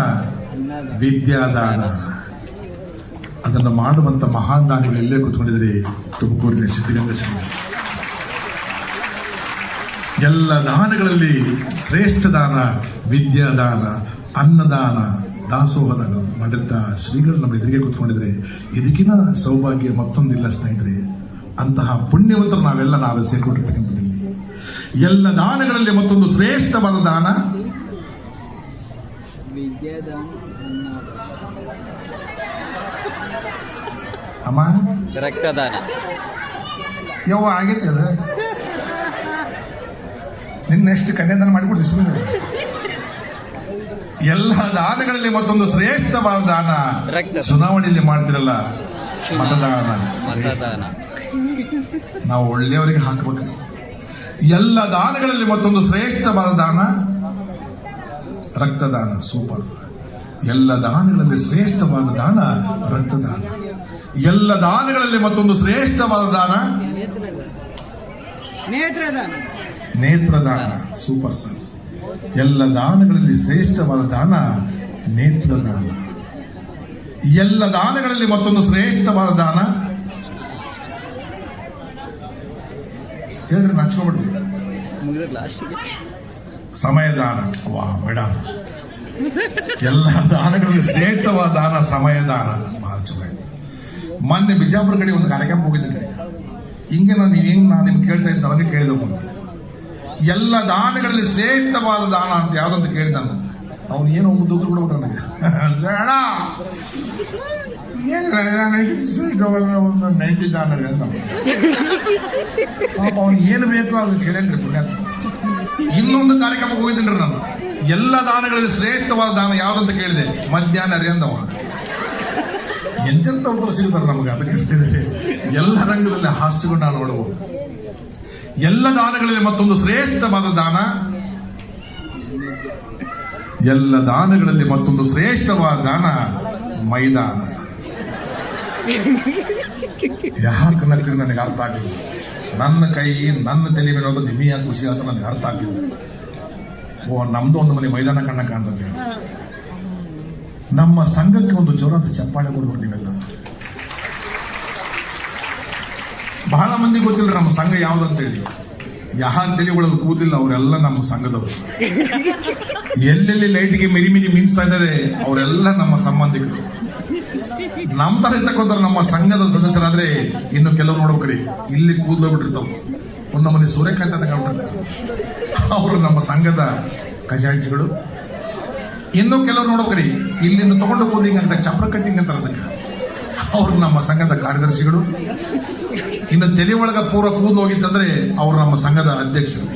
ವಿದ್ಯಾದಾನ. ಅದನ್ನು ಮಾಡುವಂತ ಮಹಾನ್ ದಾನಿಗಳು ಎಲ್ಲೇ ಕೂತ್ಕೊಂಡಿದ್ರೆ ತುಮಕೂರಿನ ಸಿದ್ಧಗಂಗಾ ಶ್ರೀ. ಎಲ್ಲ ದಾನಗಳಲ್ಲಿ ಶ್ರೇಷ್ಠ ದಾನ ವಿದ್ಯಾದಾನ, ಅನ್ನದಾನ, ದಾಸೋಹದಾನ ಮಾಡಿದ್ದ ಶ್ರೀಗಳು ನಮ್ಮ ಎದುರಿಗೆ ಕೂತ್ಕೊಂಡಿದ್ರೆ ಇದಕ್ಕಿನ ಸೌಭಾಗ್ಯ ಮತ್ತೊಂದಿಲ್ಲ ಸ್ನೇಹಿತರೆ. ಅಂತಹ ಪುಣ್ಯವಂತರು ನಾವೇ ಸೇರ್ಕೊಂಡಿರ್ತಕ್ಕಂಥದ್ದಲ್ಲಿ ಎಲ್ಲ ದಾನಗಳಲ್ಲಿ ಮತ್ತೊಂದು ಶ್ರೇಷ್ಠವಾದ ದಾನ ಅಮ್ಮ ರಕ್ತದಾನ. ಯವ್ವ ಆಗೈತೆ ಅದ ನಿನ್ನ ಎಷ್ಟು ಕನ್ಯಾದಾನ ಮಾಡಿಕೊಡ್ತೀವಿ. ಎಲ್ಲ ದಾನಗಳಲ್ಲಿ ಮತ್ತೊಂದು ಶ್ರೇಷ್ಠವಾದ ದಾನ ಚುನಾವಣೆಯಲ್ಲಿ ಮಾಡ್ತಿರಲ್ಲ ಮತದಾನ. ನಾವು ಒಳ್ಳೆಯವರಿಗೆ ಹಾಕಬೇಕು. ಎಲ್ಲ ದಾನಗಳಲ್ಲಿ ಮತ್ತೊಂದು ಶ್ರೇಷ್ಠವಾದ ದಾನ ರಕ್ತದಾನ. ಸೂಪರ್. ಎಲ್ಲ ದಾನಗಳಲ್ಲಿ ಶ್ರೇಷ್ಠವಾದ ದಾನ ರಕ್ತದಾನ. ಎಲ್ಲ ದಾನಗಳಲ್ಲಿ ಮತ್ತೊಂದು ಶ್ರೇಷ್ಠವಾದ ದಾನ ನೇತ್ರದಾನ. Super sir. ಎಲ್ಲ ದಾನಗಳಲ್ಲಿ ಶ್ರೇಷ್ಠವಾದ ದಾನ ನೇತ್ರದಾನ. ಎಲ್ಲ ದಾನಗಳಲ್ಲಿ ಮತ್ತೊಂದು ಶ್ರೇಷ್ಠವಾದ ದಾನ ಹೇಳಿದ್ರೆ ಹಂಚ್ಕೊಬಿಡ್ತೀವಿ. ಸಮಯದಾನ. ವಾ ಮೇಡಮ್, ಎಲ್ಲ ದಾನಗಳಲ್ಲಿ ಶ್ರೇಷ್ಠವಾದ ದಾನ ಸಮಯದಾನ. ಬಹಳ ಚಲೋ ಆಯ್ತು. ಮೊನ್ನೆ ಬಿಜಾಪುರ ಕಡೆ ಒಂದು ಕಾರ್ಯಕ್ರಮ ಹೋಗಿದ್ದೆ. ಹಿಂಗೆ ನಾನು ನಿಮ್ಗೆ ಕೇಳ್ತಾ ಇದ್ದ ಅವಾಗ ಕೇಳಿದ ಎಲ್ಲ ದಾನಗಳಲ್ಲಿ ಶ್ರೇಷ್ಠವಾದ ದಾನ ಅಂತ ಯಾವ್ದಂತ ಕೇಳಿದ ನಾನು. ಅವನು ಏನು ದುಡ್ಡು ಕೊಡ್ಬಿಟ್ರೆ ನನಗೆ ಶ್ರೇಷ್ಠವಾದ ಒಂದು 90 ದಾನ ಅಂತ. ಪಾಪ ಅವನು ಏನು ಬೇಕೋ ಅದು ಕೇಳೇನ್ರಿ ಪುಣ್ಯಾತ್ಮ. ಇನ್ನೊಂದು ಕಾರ್ಯಕ್ರಮಕ್ಕೆ ಹೋಗಿದ್ದೀನಿ ನಾನು. ಎಲ್ಲ ದಾನಗಳಲ್ಲಿ ಶ್ರೇಷ್ಠವಾದ ದಾನ ಯಾವ್ದಂತ ಕೇಳಿದೆ. ಮಧ್ಯಾಹ್ನ ರೀ ಅಂದವ. ಎಂತೆಂತ ಉತ್ತರ ಸಿಗುತ್ತಾರೆ ನಮಗೆ. ಅದಕ್ಕೆ ಎಲ್ಲ ರಂಗದಲ್ಲಿ ಹಾಸ್ಯಗಳು ನಾವು ನೋಡಬಹುದು. ಎಲ್ಲ ದಾನಗಳಲ್ಲಿ ಮತ್ತೊಂದು ಶ್ರೇಷ್ಠವಾದ ದಾನ ಎಲ್ಲ ದಾನಗಳಲ್ಲಿ ಮತ್ತೊಂದು ಶ್ರೇಷ್ಠವಾದ ದಾನ ಮೈದಾನ. ಯಾಕೆ ನಕ್ಕರೆ ನನಗೆ ಅರ್ಥ ಆಗಿಲ್ಲ. ನನ್ನ ಕೈ ನನ್ನ ತಲೆ ಮೇಲೆ ಹೋದ್ರೆ ನಿಮಗೆ ಯಾಕೆ ಖುಷಿ ಆತ ನನಗೆ ಅರ್ಥ ಆಗಿಲ್ಲ. ಓ, ನಮ್ದು ಒಂದು ಮನೆ ಮೈದಾನ ಕಣ್ಣ ಕಾಣ್ತದೆ. ನಮ್ಮ ಸಂಘಕ್ಕೆ ಒಂದು ಜೋರಾದ ಚಪ್ಪಾಳೆ ಕೊಡ್ಬೇಕು ನೀವೆಲ್ಲ. ಬಹಳ ಮಂದಿ ಗೊತ್ತಿಲ್ಲ ನಮ್ಮ ಸಂಘ ಯಾವ್ದಂತೇಳಿ. ಯಾರ ತಲೆಗಳಲ್ಲಿ ಕೂದಿಲ್ಲ ಅವರೆಲ್ಲ ನಮ್ಮ ಸಂಘದವರು. ಎಲ್ಲೆಲ್ಲಿ ಲೈಟ್ಗೆ ಮಿರಿ ಮಿಂಚ್ತಾ ಇದ್ದಾರೆ ಅವರೆಲ್ಲ ನಮ್ಮ ಸಂಬಂಧಿಕರು. ನಮ್ಮ ತರ ಇರ್ತಕ್ಕಂಥ ನಮ್ಮ ಸಂಘದ ಸದಸ್ಯರಾದ್ರೆ ಇನ್ನು ಕೆಲವರು ನೋಡ್ಬೇಕ್ರಿ, ಇಲ್ಲಿ ಕೂದಲೋಗ್ಬಿಟ್ಟಿರ್ತಾವ. ಒಂದು ಮನೆ ಸೂರ್ಯಕಾಂತ ತಗೊಂಡ್ಬಿಟ್ಟಿರ್ತಾರೆ. ಅವರು ನಮ್ಮ ಸಂಘದ ಖಜಾಂಚಿಗಳು. ಇನ್ನು ಕೆಲವರು ನೋಡ್ಬೇಕ್ರಿ, ಇಲ್ಲಿಂದ ತಗೊಂಡು ಕೂದಿಂಗ್ ಅಂತ ಚಪ್ರ ಕಟ್ಟಿಂಗ್ ಅಂತಾರೆ ಅದಕ್ಕೆ. ಅವರು ನಮ್ಮ ಸಂಘದ ಕಾರ್ಯದರ್ಶಿಗಳು. ಇನ್ನು ತಲೆ ಒಳಗ ಪೂರ್ವ ಕೂದಲು ಹೋಗಿತ್ತಂದ್ರೆ ಅವರು ನಮ್ಮ ಸಂಘದ ಅಧ್ಯಕ್ಷರು.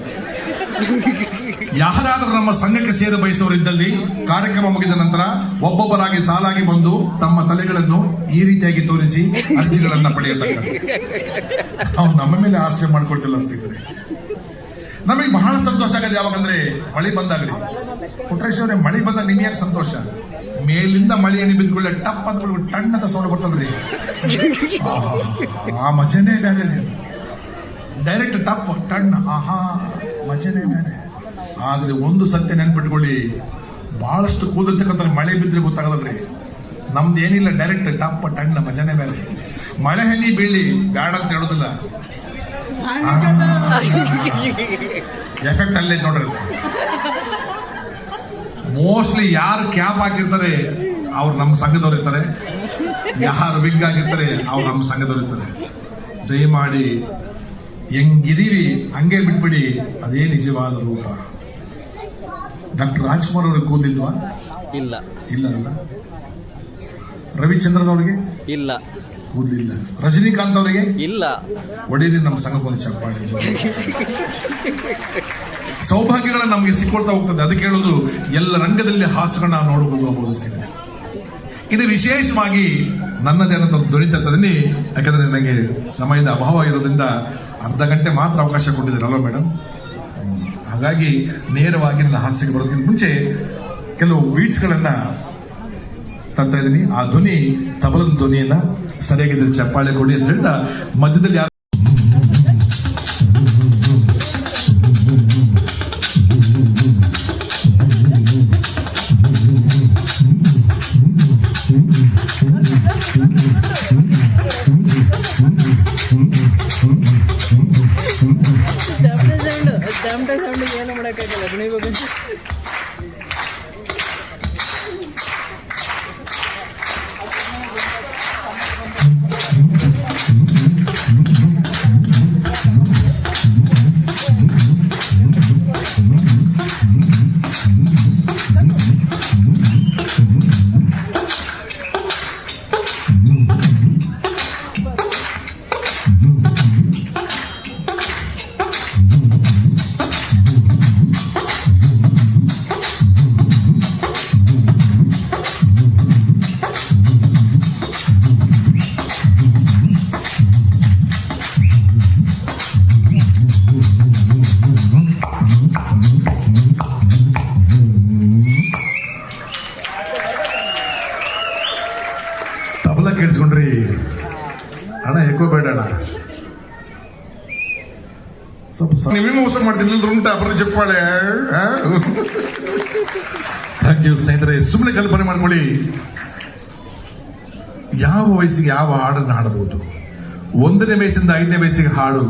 ಯಾರಾದರೂ ನಮ್ಮ ಸಂಘಕ್ಕೆ ಸೇರ ಬಯಸುವವರಿದ್ದಲ್ಲಿ ಕಾರ್ಯಕ್ರಮ ಮುಗಿದ ನಂತರ ಒಬ್ಬೊಬ್ಬರಾಗಿ ಸಾಲಾಗಿ ಬಂದು ತಮ್ಮ ತಲೆಗಳನ್ನು ಈ ರೀತಿಯಾಗಿ ತೋರಿಸಿ ಅರ್ಜಿಗಳನ್ನ ಪಡೆಯತಕ್ಕದ್ದು. ಅವ್ರು ನಮ್ಮ ಮೇಲೆ ಆಶ್ಚರ್ಯ ಮಾಡ್ಕೊಳ್ತಿಲ್ಲ ಸ್ನೇಹಿತರೆ. ನಮಗೆ ಬಹಳ ಸಂತೋಷ ಆಗದೆ ಯಾವಾಗಂದ್ರೆ ಮಳೆ ಬಂದಾಗ್ರಿ. ಪುಟ್ರೇಶ್ವರೇ, ಮಳೆ ಬಂದಾಗ ನಿಮ್ಗೆ ಯಾಕೆ ಸಂತೋಷ? ಮೇಲಿಂದ ಮಳೆಯನ್ನು ಬಿದ್ದುಕೊಳ್ಳೆ ಟಪ್ ಅಂತ ಟಣ್ಣದ ಸೌಂಡ್ ಬರ್ತಲ್ರಿ. ಆ ಮಜನೇ ಬೇರೆ. ಡೈರೆಕ್ಟ್ ಟಪ್ ಟಣ್ಣ, ಆಹಾ ಮಜನೇ ಬೇರೆ. ಆದ್ರೆ ಒಂದು ಸತ್ಯ ನೆನ್ಪಿಟ್ಕೊಳ್ಳಿ, ಬಹಳಷ್ಟು ಕೂದಿರ್ತಕ್ಕಂಥ ಮಳೆ ಬಿದ್ರೆ ಗೊತ್ತಾಗದಲ್ರಿ. ನಮ್ದು ಏನಿಲ್ಲ, ಡೈರೆಕ್ಟ್ ಟಪ್ ಟಣ್ಣ ಮಜನೇ ಬೇರೆ. ಮಳೆ ಹನಿ ಬೀಳಿ ಬ್ಯಾಡ ಅಂತ ಹೇಳೋದಿಲ್ಲ, ಎಫೆಕ್ಟ್ ಅಲ್ಲೇ ನೋಡ್ರಿ. ಮೋಸ್ಟ್ಲಿ ಯಾರು ಕ್ಯಾಪ್ ಹಾಕಿರ್ತಾರೆ ಅವ್ರು ನಮ್ಮ ಸಂಘದವ್ರು ಇರ್ತಾರೆ, ಯಾರು ವಿಗ್ ಆಗಿರ್ತಾರೆ ಅವ್ರು ನಮ್ಮ ಸಂಘದವ್ರು ಇರ್ತಾರೆ. ದಯಮಾಡಿ ಹೆಂಗಿದೀವಿ ಹಂಗೆ ಬಿಟ್ಬಿಡಿ, ಅದೇ ನಿಜವಾದ ರೂಪ. ಡಾಕ್ಟರ್ ರಾಜ್ಕುಮಾರ್ ಅವ್ರಿಗೆ ಕೂದಿಲ್ವಾ? ಇಲ್ಲ. ಇಲ್ಲ. ರವಿಚಂದ್ರನ್ ಅವರಿಗೆ ಇಲ್ಲ, ಕೂದಲಿಲ್ಲ. ರಜನಿಕಾಂತ್ ಅವರಿಗೆ ಇಲ್ಲ. ಒಡೇರಿ ನಮ್ಮ ಸಂಘಕ್ಕೆ ಚಪ್ಪಾಳೆ. ಸೌಭಾಗ್ಯಗಳ ನಮಗೆ ಸಿಕ್ಕೊಳ್ತಾ ಹೋಗ್ತದೆ. ಅದಕ್ಕೆ ಹೇಳೋದು ಎಲ್ಲ ರಂಗದಲ್ಲಿ ಹಾಸ್ಯಗಳನ್ನ ನಾವು ನೋಡಬಹುದು ಅನ್ನಬಹುದು ಸ್ನೇಹಿತರೆ. ಇನ್ನು ವಿಶೇಷವಾಗಿ ನನ್ನದೇ ಆದಂತ ಧ್ವನಿತತ್ವದಲ್ಲಿ, ಯಾಕಂದ್ರೆ ನನಗೆ ಸಮಯದ ಅಭಾವ ಇರೋದ್ರಿಂದ ಅರ್ಧ ಗಂಟೆ ಮಾತ್ರ ಅವಕಾಶ ಕೊಟ್ಟಿದ್ದೀರಲ್ವ ಮೇಡಮ್? ಹಾಗಾಗಿ ನೇರವಾಗಿ ನನ್ನ ಹಾಸ್ಯಕ್ಕೆ ಬರೋದಕ್ಕಿಂತ ಮುಂಚೆ ಕೆಲವು ಬೀಟ್ಸ್ಗಳನ್ನ ತರ್ತಾ ಇದ್ದೀನಿ. ಆ ಧ್ವನಿ ತಬಲದ ಧ್ವನಿಯನ್ನ ಸರಿಯಾಗಿದ್ರೆ ಚಪ್ಪಾಳೆ ಕೊಡಿ ಅಂತ ಹೇಳ್ತಾ ಮಧ್ಯದಲ್ಲಿ ಏನು ಮಾಡಕ್ಕಾಗಲ್ಲ ಕುಣಿಬೇಕು. ತಬಲ ಕೇಳಿಸ್ಕೊಂಡ್ರಿ ಅಣ್ಣ ಬೇಡ ಅಣ್ಣ, ಸ್ವಲ್ಪ ನೀವೇ ಮೋಸ ಮಾಡ್ತೀನಿ ಉಂಟಾ ಬರೀ ಚಪ್ಪಾಳೆ. ಥ್ಯಾಂಕ್ ಯು ಸ್ನೇಹಿತರೆ. ಸುಮ್ಮನೆ ಕಲ್ಪನೆ ಮಾಡ್ಕೊಳ್ಳಿ, ಯಾವ ವಯಸ್ಸಿಗೆ ಯಾವ ಹಾಡನ್ನು ಹಾಡಬಹುದು. 1ನೇ ವಯಸ್ಸಿಂದ 5ನೇ ವಯಸ್ಸಿಗೆ ಹಾಡು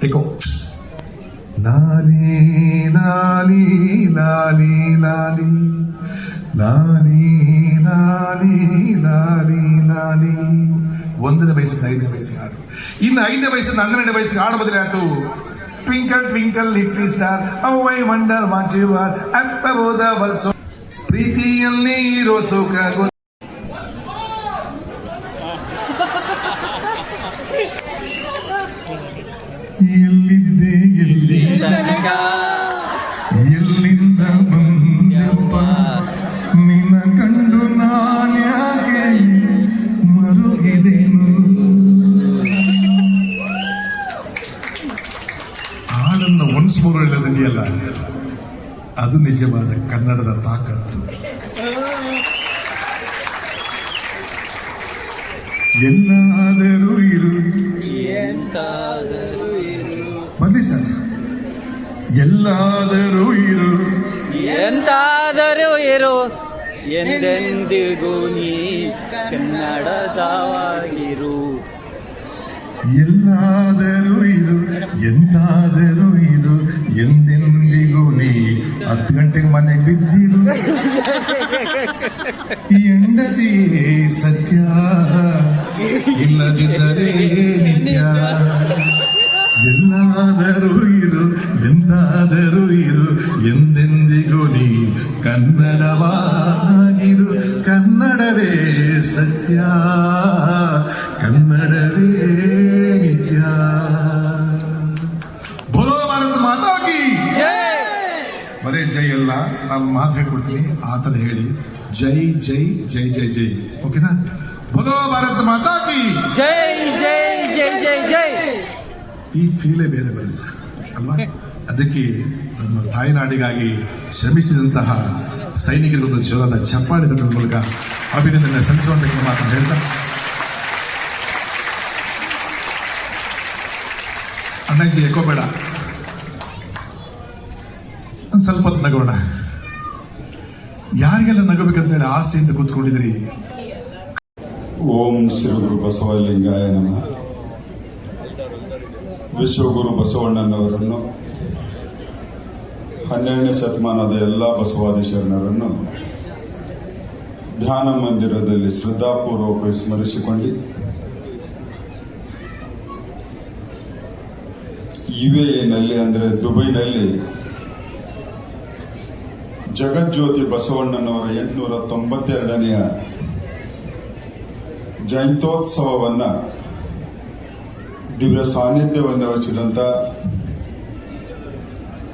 ಏಕೋ ಲಾಲಿ ಲಾಲಿ ಲಾಲಿ ಲಾಲಿ ಲಾಲಿ ಲಾಲಿ ಲಾಲಿ ಲಾಲಿ 1ನೇ ವಯಸ್ಸಿಂದ 5ನೇ ವಯಸ್ಸಿಗೆ ಹಾಡು. ಇನ್ನು 5ನೇ ವಯಸ್ಸಿಂದ 12ನೇ ವಯಸ್ಸಿಗೆ ಹಾಡು ಬದಲೇ ಆಯ್ತು. Twinkle twinkle little star how I wonder what you are ಅಂತ ಹೋದ ವರ್ಸೋ ಪ್ರೀತಿಯಲ್ಲಿ ಇರೋ ಸುಖ ಎಲ್ಲಿದ್ದೆ ಎಲ್ಲಿಂದ ಬಂದಪ್ಪ ನಿನ್ನ ಕಂಡು ನಾನ್ಯಾಕೆ ಮರುಗಿದೆನು. ಹಾಡನ್ನು ಒನ್ಸ್ಮೋರ್ ಹೇಳೋದಿದೆಯಲ್ಲ, ಅದು ನಿಜವಾದ ಕನ್ನಡದ ತಾಕತ್ತು. ಎಲ್ಲಾದರೂ ಇರು ಬನ್ನಿ ಸರ್, ಎಲ್ಲಾದರೂ ಇರು ಎಂತಾದರೂ ಇರು ಎಂದೆಂದಿಗೂ ನೀ ಕನ್ನಡದವಾಗಿರು. ಎಲ್ಲಾದರೂ ಇರು ಎಂತಾದರೂ ಇರು ಎಂದೆಂದಿಗೂ ನೀ 10 ಗಂಟೆಗೆ ಮನೆಗೆ ಬಿದ್ದಿರು. ಹೆಂಡತಿಯೇ ಸತ್ಯ ಇಲ್ಲದಿದ್ದರೆ ನಿತ್ಯ. ಎಲ್ಲಾದರೂ ಇರು ಎಂತಾದರೂ ಇರು ಎಂದೆಂದಿಗೂ ನೀ ಕನ್ನಡವಾಗಿರು. ಕನ್ನಡವೇ ಸತ್ಯ, ಕನ್ನಡವೇ ನಿತ್ಯ. ಬೋಲೋ ಭಾರತ ಮಾತಾ ಕಿ ಬರೇ ಜೈ ಅಲ್ಲ, ನಾನು ಮಾತು ಹೇಳ್ಕೊಡ್ತೀನಿ, ಆ ಥರ ಹೇಳಿ ಜೈ ಜೈ ಜೈ ಜೈ ಜೈ. ಓಕೆನಾ? ಬೋಲೋ ಭಾರತ ಮಾತಾ ಕಿ ಜೈ ಜೈ ಜೈ ಜೈ ಜೈ. ಈ ಫೀಲೇ ಬೇರೆ ಬರಲ್ಲ ಅಲ್ವಾ? ಅದಕ್ಕೆ ನಮ್ಮ ತಾಯ್ನಾಡಿಗಾಗಿ ಶ್ರಮಿಸಿದಂತಹ ಸೈನಿಕರಿಗೊಂದು ಜೋರಾದ ಚಪ್ಪಾಳೆ ತಟ್ಟುವ ಮೂಲಕ ಅಭಿನಂದನೆ ಸಲ್ಲಿಸುವಂತ ಮಾತನ್ನು ಹೇಳ್ತಾ, ಅಣ್ಣಾಜಿ ಬೇಡ, ಒಂದು ಸ್ವಲ್ಪ ಹೊತ್ತು ನಗೋಣ. ಯಾರಿಗೆಲ್ಲ ನಗೋಬೇಕಂತೇಳಿ ಆಸೆಯಿಂದ ಕೂತ್ಕೊಂಡಿದ್ರಿ. ಓಂ ಶ್ರೀ ಗುರು ಬಸವಲಿಂಗಾಯ ನಮಃ. ವಿಶ್ವಗುರು ಬಸವಣ್ಣನವರನ್ನು 12ನೇ ಶತಮಾನದ ಎಲ್ಲ ಬಸವಾದಿ ಶರಣರನ್ನು ಧ್ಯಾನ ಮಂದಿರದಲ್ಲಿ ಶ್ರದ್ಧಾಪೂರ್ವಕ ಸ್ಮರಿಸಿಕೊಂಡು UAEನಲ್ಲಿ ಅಂದರೆ ದುಬೈನಲ್ಲಿ ಜಗಜ್ಯೋತಿ ಬಸವಣ್ಣನವರ 892ನೆಯ ಜಯಂತ್ಯೋತ್ಸವವನ್ನ ದಿವ್ಯ ಸಾನ್ನಿಧ್ಯವನ್ನು ವಹಿಸಿದಂತ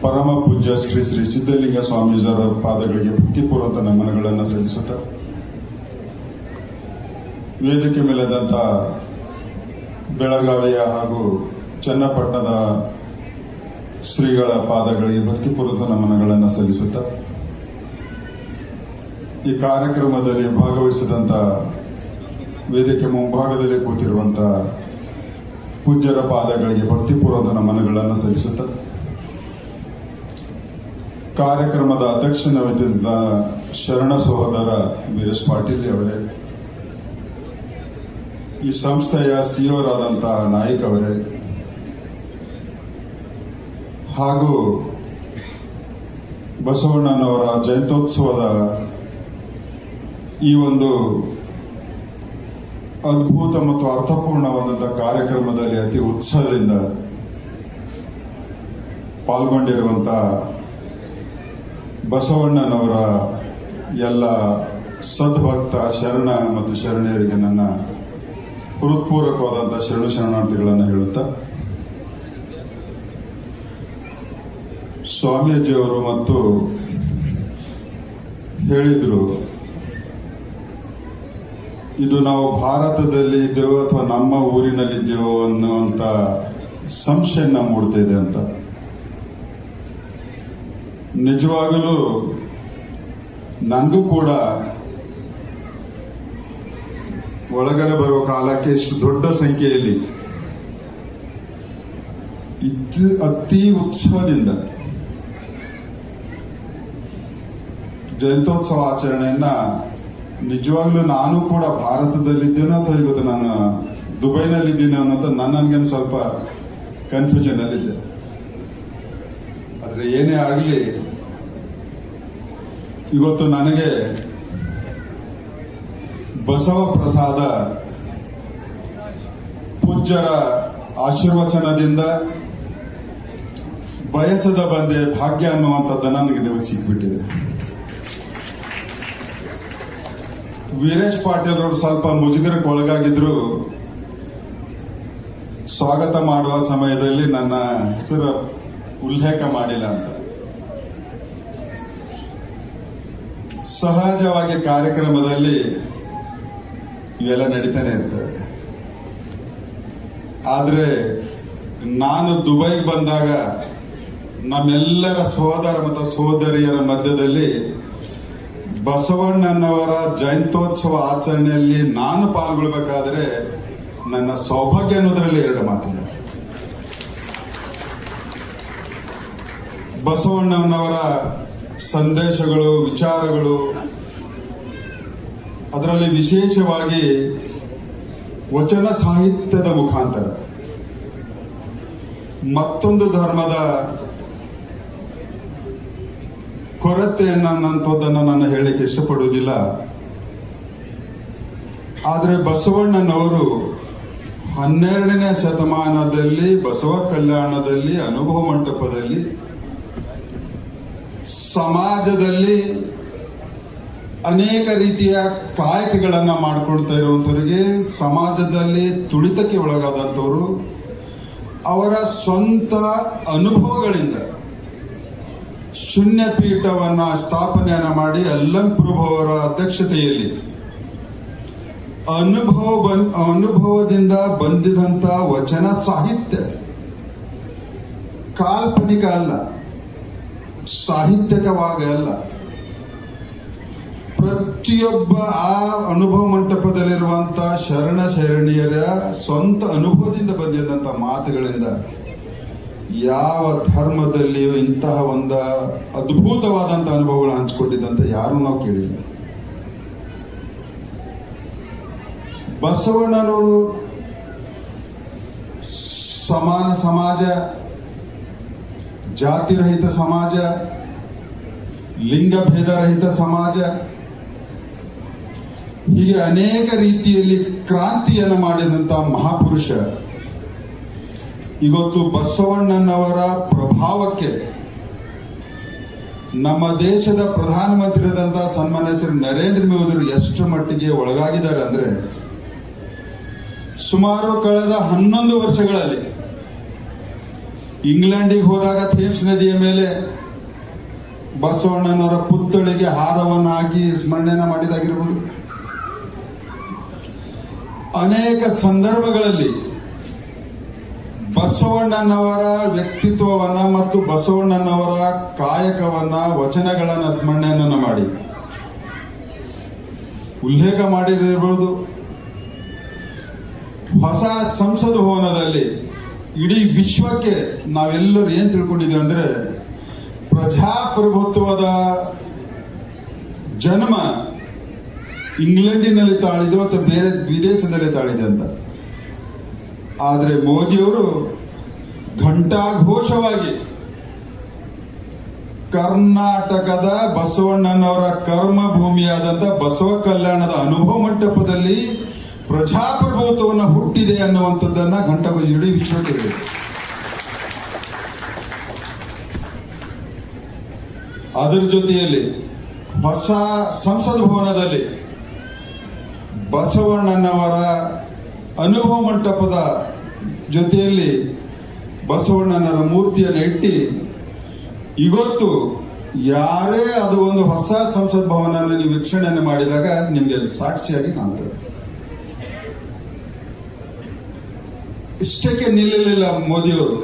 ಪರಮ ಪೂಜ್ಯ ಶ್ರೀ ಶ್ರೀ ಸಿದ್ಧಲಿಂಗ ಸ್ವಾಮೀಜಿಯವರ ಪಾದಗಳಿಗೆ ಭಕ್ತಿಪೂರ್ವಕ ನಮನಗಳನ್ನು ಸಲ್ಲಿಸುತ್ತಾ, ವೇದಿಕೆ ಮೇಲೆದಂತ ಬೆಳಗಾವಿಯ ಹಾಗೂ ಚನ್ನಪಟ್ಟಣದ ಶ್ರೀಗಳ ಪಾದಗಳಿಗೆ ಭಕ್ತಿಪೂರ್ವಕ ನಮನಗಳನ್ನು ಸಲ್ಲಿಸುತ್ತಾ ಈ ಕಾರ್ಯಕ್ರಮದಲ್ಲಿ ಭಾಗವಹಿಸಿದಂಥ ವೇದಿಕೆ ಮುಂಭಾಗದಲ್ಲಿ ಕೂತಿರುವಂಥ ಪೂಜ್ಯರ ಪಾದಗಳಿಗೆ ಭಕ್ತಿಪೂರ್ವಕ ನಮನಗಳನ್ನು ಸಲ್ಲಿಸುತ್ತಾ ಕಾರ್ಯಕ್ರಮದ ಅಧ್ಯಕ್ಷನಾಗಿದ್ದ ಶರಣ ಸಹೋದರ ವೀರೇಶ್ ಪಾಟೀಲ್ ಅವರೇ, ಈ ಸಂಸ್ಥೆಯ ಸಿಇಒರಾದಂತಹ ನಾಯ್ಕ್ ಅವರೇ, ಹಾಗೂ ಬಸವಣ್ಣನವರ ಜಯಂತ್ಯೋತ್ಸವದ ಈ ಒಂದು ಅದ್ಭುತ ಮತ್ತು ಅರ್ಥಪೂರ್ಣವಾದಂತಹ ಕಾರ್ಯಕ್ರಮದಲ್ಲಿ ಅತಿ ಉತ್ಸಾಹದಿಂದ ಪಾಲ್ಗೊಂಡಿರುವಂತಹ ಬಸವಣ್ಣನವರ ಎಲ್ಲ ಸದ್ಭಕ್ತ ಶರಣ ಮತ್ತು ಶರಣೆಯರಿಗೆ ನನ್ನ ಹೃತ್ಪೂರ್ವಕವಾದಂತಹ ಶರಣಾರ್ಥಿಗಳನ್ನು ಹೇಳುತ್ತಾ, ಸ್ವಾಮೀಜಿಯವರು ಮತ್ತು ಹೇಳಿದ್ರು, ಇದು ನಾವು ಭಾರತದಲ್ಲಿ ಇದ್ದೇವೋ ಅಥವಾ ನಮ್ಮ ಊರಿನಲ್ಲಿದ್ದೇವೋ ಅನ್ನುವಂತ ಸಂಶಯ ಮೂಡ್ತಾ ಇದೆ ಅಂತ. ನಿಜವಾಗಲೂ ನನಗೂ ಕೂಡ ಒಳಗಡೆ ಬರುವ ಕಾಲಕ್ಕೆ ಇಷ್ಟು ದೊಡ್ಡ ಸಂಖ್ಯೆಯಲ್ಲಿ ಅತಿ ಉತ್ಸಾಹದಿಂದ ಜಯಂತ್ಯೋತ್ಸವ ಆಚರಣೆಯನ್ನ ನಿಜವಾಗ್ಲೂ ನಾನು ಕೂಡ ಭಾರತದಲ್ಲಿದ್ದೇನೋ ಅಥವಾ ಇವತ್ತು ನಾನು ದುಬೈನಲ್ಲಿದ್ದೀನಿ ಅನ್ನೋದು ನನಗೇನು ಸ್ವಲ್ಪ ಕನ್ಫ್ಯೂಷನ್ ಅಲ್ಲಿದ್ದೆ. ಆದ್ರೆ ಏನೇ ಆಗಲಿ, ಇವತ್ತು ನನಗೆ ಬಸವ ಪ್ರಸಾದ ಪೂಜ್ಯರ ಆಶೀರ್ವಚನದಿಂದ ಬಯಸದ ಬಂದೆ ಭಾಗ್ಯ ಅನ್ನುವಂಥದ್ದು ನನಗೆ ನೀವು ಸಿಕ್ಬಿಟ್ಟಿದೆ. ವೀರೇಶ್ ಪಾಟೀಲ್ ಅವರು ಸ್ವಲ್ಪ ಮುಜುಗರಕ್ಕೆ ಒಳಗಾಗಿದ್ರು. ಸ್ವಾಗತ ಮಾಡುವ ಸಮಯದಲ್ಲಿ ನನ್ನ ಹೆಸರು ಉಲ್ಲೇಖ ಮಾಡಿಲ್ಲ ಅಂತ. ಸಹಜವಾಗಿ ಕಾರ್ಯಕ್ರಮದಲ್ಲಿ ಇವೆಲ್ಲ ನಡೀತಾನೆ ಇರ್ತವೆ. ಆದ್ರೆ ನಾನು ದುಬೈಗೆ ಬಂದಾಗ ನಮ್ಮೆಲ್ಲರ ಸಹೋದರ ಮತ್ತು ಸಹೋದರಿಯರ ಮಧ್ಯದಲ್ಲಿ ಬಸವಣ್ಣನವರ ಜಯಂತ್ಯೋತ್ಸವ ಆಚರಣೆಯಲ್ಲಿ ನಾನು ಪಾಲ್ಗೊಳ್ಬೇಕಾದ್ರೆ ನನ್ನ ಸೌಭಾಗ್ಯ ಅನ್ನೋದ್ರಲ್ಲಿ ಎರಡು ಮಾತಿಲ್ಲ. ಬಸವಣ್ಣನವರ ಸಂದೇಶಗಳು, ವಿಚಾರಗಳು, ಅದರಲ್ಲಿ ವಿಶೇಷವಾಗಿ ವಚನ ಸಾಹಿತ್ಯದ ಮುಖಾಂತರ ಮತ್ತೊಂದು ಧರ್ಮದ ಕೊರತೆಯನ್ನಂಥದ್ದನ್ನು ನಾನು ಹೇಳಲಿಕ್ಕೆ ಇಷ್ಟಪಡುವುದಿಲ್ಲ. ಆದರೆ ಬಸವಣ್ಣನವರು 12ನೇ ಶತಮಾನದಲ್ಲಿ ಬಸವ ಕಲ್ಯಾಣದಲ್ಲಿ ಅನುಭವ ಮಂಟಪದಲ್ಲಿ ಸಮಾಜದಲ್ಲಿ ಅನೇಕ ರೀತಿಯ ಕಾಯಕಗಳನ್ನ ಮಾಡಿಕೊಡ್ತಾ ಇರುವಂತವರಿಗೆ, ಸಮಾಜದಲ್ಲಿ ತುಳಿತಕ್ಕೆ ಒಳಗಾದಂಥವರು ಅವರ ಸ್ವಂತ ಅನುಭವಗಳಿಂದ ಶೂನ್ಯ ಪೀಠವನ್ನ ಸ್ಥಾಪನೆಯನ್ನ ಮಾಡಿ ಅಲ್ಲಂ ಪ್ರಭು ಅವರ ಅಧ್ಯಕ್ಷತೆಯಲ್ಲಿ ಅನುಭವದಿಂದ ಬಂದಿದಂತ ವಚನ ಸಾಹಿತ್ಯ ಕಾಲ್ಪನಿಕ ಅಲ್ಲ, ಸಾಹಿತ್ಯಿಕವಾಗಿ ಅಲ್ಲ, ಪ್ರತಿಯೊಬ್ಬ ಆ ಅನುಭವ ಮಂಟಪದಲ್ಲಿರುವಂತಹ ಶರಣ ಶರಣಿಯರ ಸ್ವಂತ ಅನುಭವದಿಂದ ಬಂದಿದ್ದಂತ ಮಾತುಗಳಿಂದ ಯಾವ ಧರ್ಮದಲ್ಲಿಯೂ ಇಂತಹ ಒಂದು ಅದ್ಭುತವಾದಂತ ಅನುಭವಗಳನ್ನು ಹಂಚಿಕೊಂಡಿದ್ದಂತ ಯಾರು ನಾವು ಕೇಳಿದ್ವಿ. ಬಸವಣ್ಣನವರು ಸಮಾನ ಸಮಾಜ, ಜಾತಿರಹಿತ ಸಮಾಜ, ಲಿಂಗಭೇದ ರಹಿತ ಸಮಾಜ, ಹೀಗೆ ಅನೇಕ ರೀತಿಯಲ್ಲಿ ಕ್ರಾಂತಿಯನ್ನು ಮಾಡಿದಂತ ಮಹಾಪುರುಷ. ಇವತ್ತು ಬಸವಣ್ಣನವರ ಪ್ರಭಾವಕ್ಕೆ ನಮ್ಮ ದೇಶದ ಪ್ರಧಾನಮಂತ್ರಿಯಾದಂತಹ ಸನ್ಮಾನ್ಯ ಶ್ರೀ ನರೇಂದ್ರ ಮೋದಿ ಎಷ್ಟು ಮಟ್ಟಿಗೆ ಒಳಗಾಗಿದ್ದಾರೆ ಅಂದ್ರೆ, ಸುಮಾರು ಕಳೆದ 11 ವರ್ಷಗಳಲ್ಲಿ ಇಂಗ್ಲೆಂಡಿಗೆ ಹೋದಾಗ ಥೇಮ್ಸ್ ನದಿಯ ಮೇಲೆ ಬಸವಣ್ಣನವರ ಪುತ್ಥಳಿಗೆ ಹಾರವನ್ನು ಹಾಕಿ ಸ್ಮರಣೆಯನ್ನ ಮಾಡಿದಾಗಿರ್ಬೋದು. ಅನೇಕ ಸಂದರ್ಭಗಳಲ್ಲಿ ಬಸವಣ್ಣನವರ ವ್ಯಕ್ತಿತ್ವವನ್ನ ಮತ್ತು ಬಸವಣ್ಣನವರ ಕಾಯಕವನ್ನ ವಚನಗಳನ್ನ ಸ್ಮರಣೆಯನ್ನ ಮಾಡಿ ಉಲ್ಲೇಖ ಮಾಡಿದಿರಬಹುದು. ಹೊಸ ಸಂಸತ್ ಭವನದಲ್ಲಿ ಇಡೀ ವಿಶ್ವಕ್ಕೆ ನಾವೆಲ್ಲರೂ ಏನ್ ತಿಳ್ಕೊಂಡಿದ್ದೀವಿ ಅಂದ್ರೆ ಪ್ರಜಾಪ್ರಭುತ್ವದ ಜನ್ಮ ಇಂಗ್ಲೆಂಡಿನಲ್ಲಿ ತಾಳಿದೆ ಅಥವಾ ಬೇರೆ ವಿದೇಶದಲ್ಲಿ ತಾಳಿದೆ ಅಂತ. ಆದರೆ ಮೋದಿಯವರು ಘಂಟಾಘೋಷವಾಗಿ ಕರ್ನಾಟಕದ ಬಸವಣ್ಣನವರ ಕರ್ಮಭೂಮಿಯಾದಂಥ ಬಸವ ಕಲ್ಯಾಣದ ಅನುಭವ ಮಂಟಪದಲ್ಲಿ ಪ್ರಜಾಪ್ರಭುತ್ವವನ್ನು ಹುಟ್ಟಿದೆ ಅನ್ನುವಂಥದ್ದನ್ನ ಘಂಟಾಘೋಷ ಇಡೀ ವಿಶ್ವಕ್ಕೆ ಹೇಳಿದೆ. ಅದರ ಜೊತೆಯಲ್ಲಿ ಹೊಸ ಸಂಸತ್ ಭವನದಲ್ಲಿ ಬಸವಣ್ಣನವರ ಅನುಭವ ಮಂಟಪದ ಜೊತೆಯಲ್ಲಿ ಬಸವಣ್ಣನವರ ಮೂರ್ತಿಯನ್ನು ಇಟ್ಟು ಇವತ್ತು ಯಾರೇ ಅದು ಒಂದು ಹೊಸ ಸಂಸತ್ ಭವನ ನೀವು ವೀಕ್ಷಣೆಯನ್ನು ಮಾಡಿದಾಗ ನಿಮಗೆ ಸಾಕ್ಷಿಯಾಗಿ ಕಾಣ್ತದೆ. ಇಷ್ಟಕ್ಕೆ ನಿಲ್ಲಲಿಲ್ಲ ಮೋದಿಯವರು.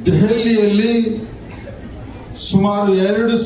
ದೆಹಲಿಯಲ್ಲಿ ಸುಮಾರು 2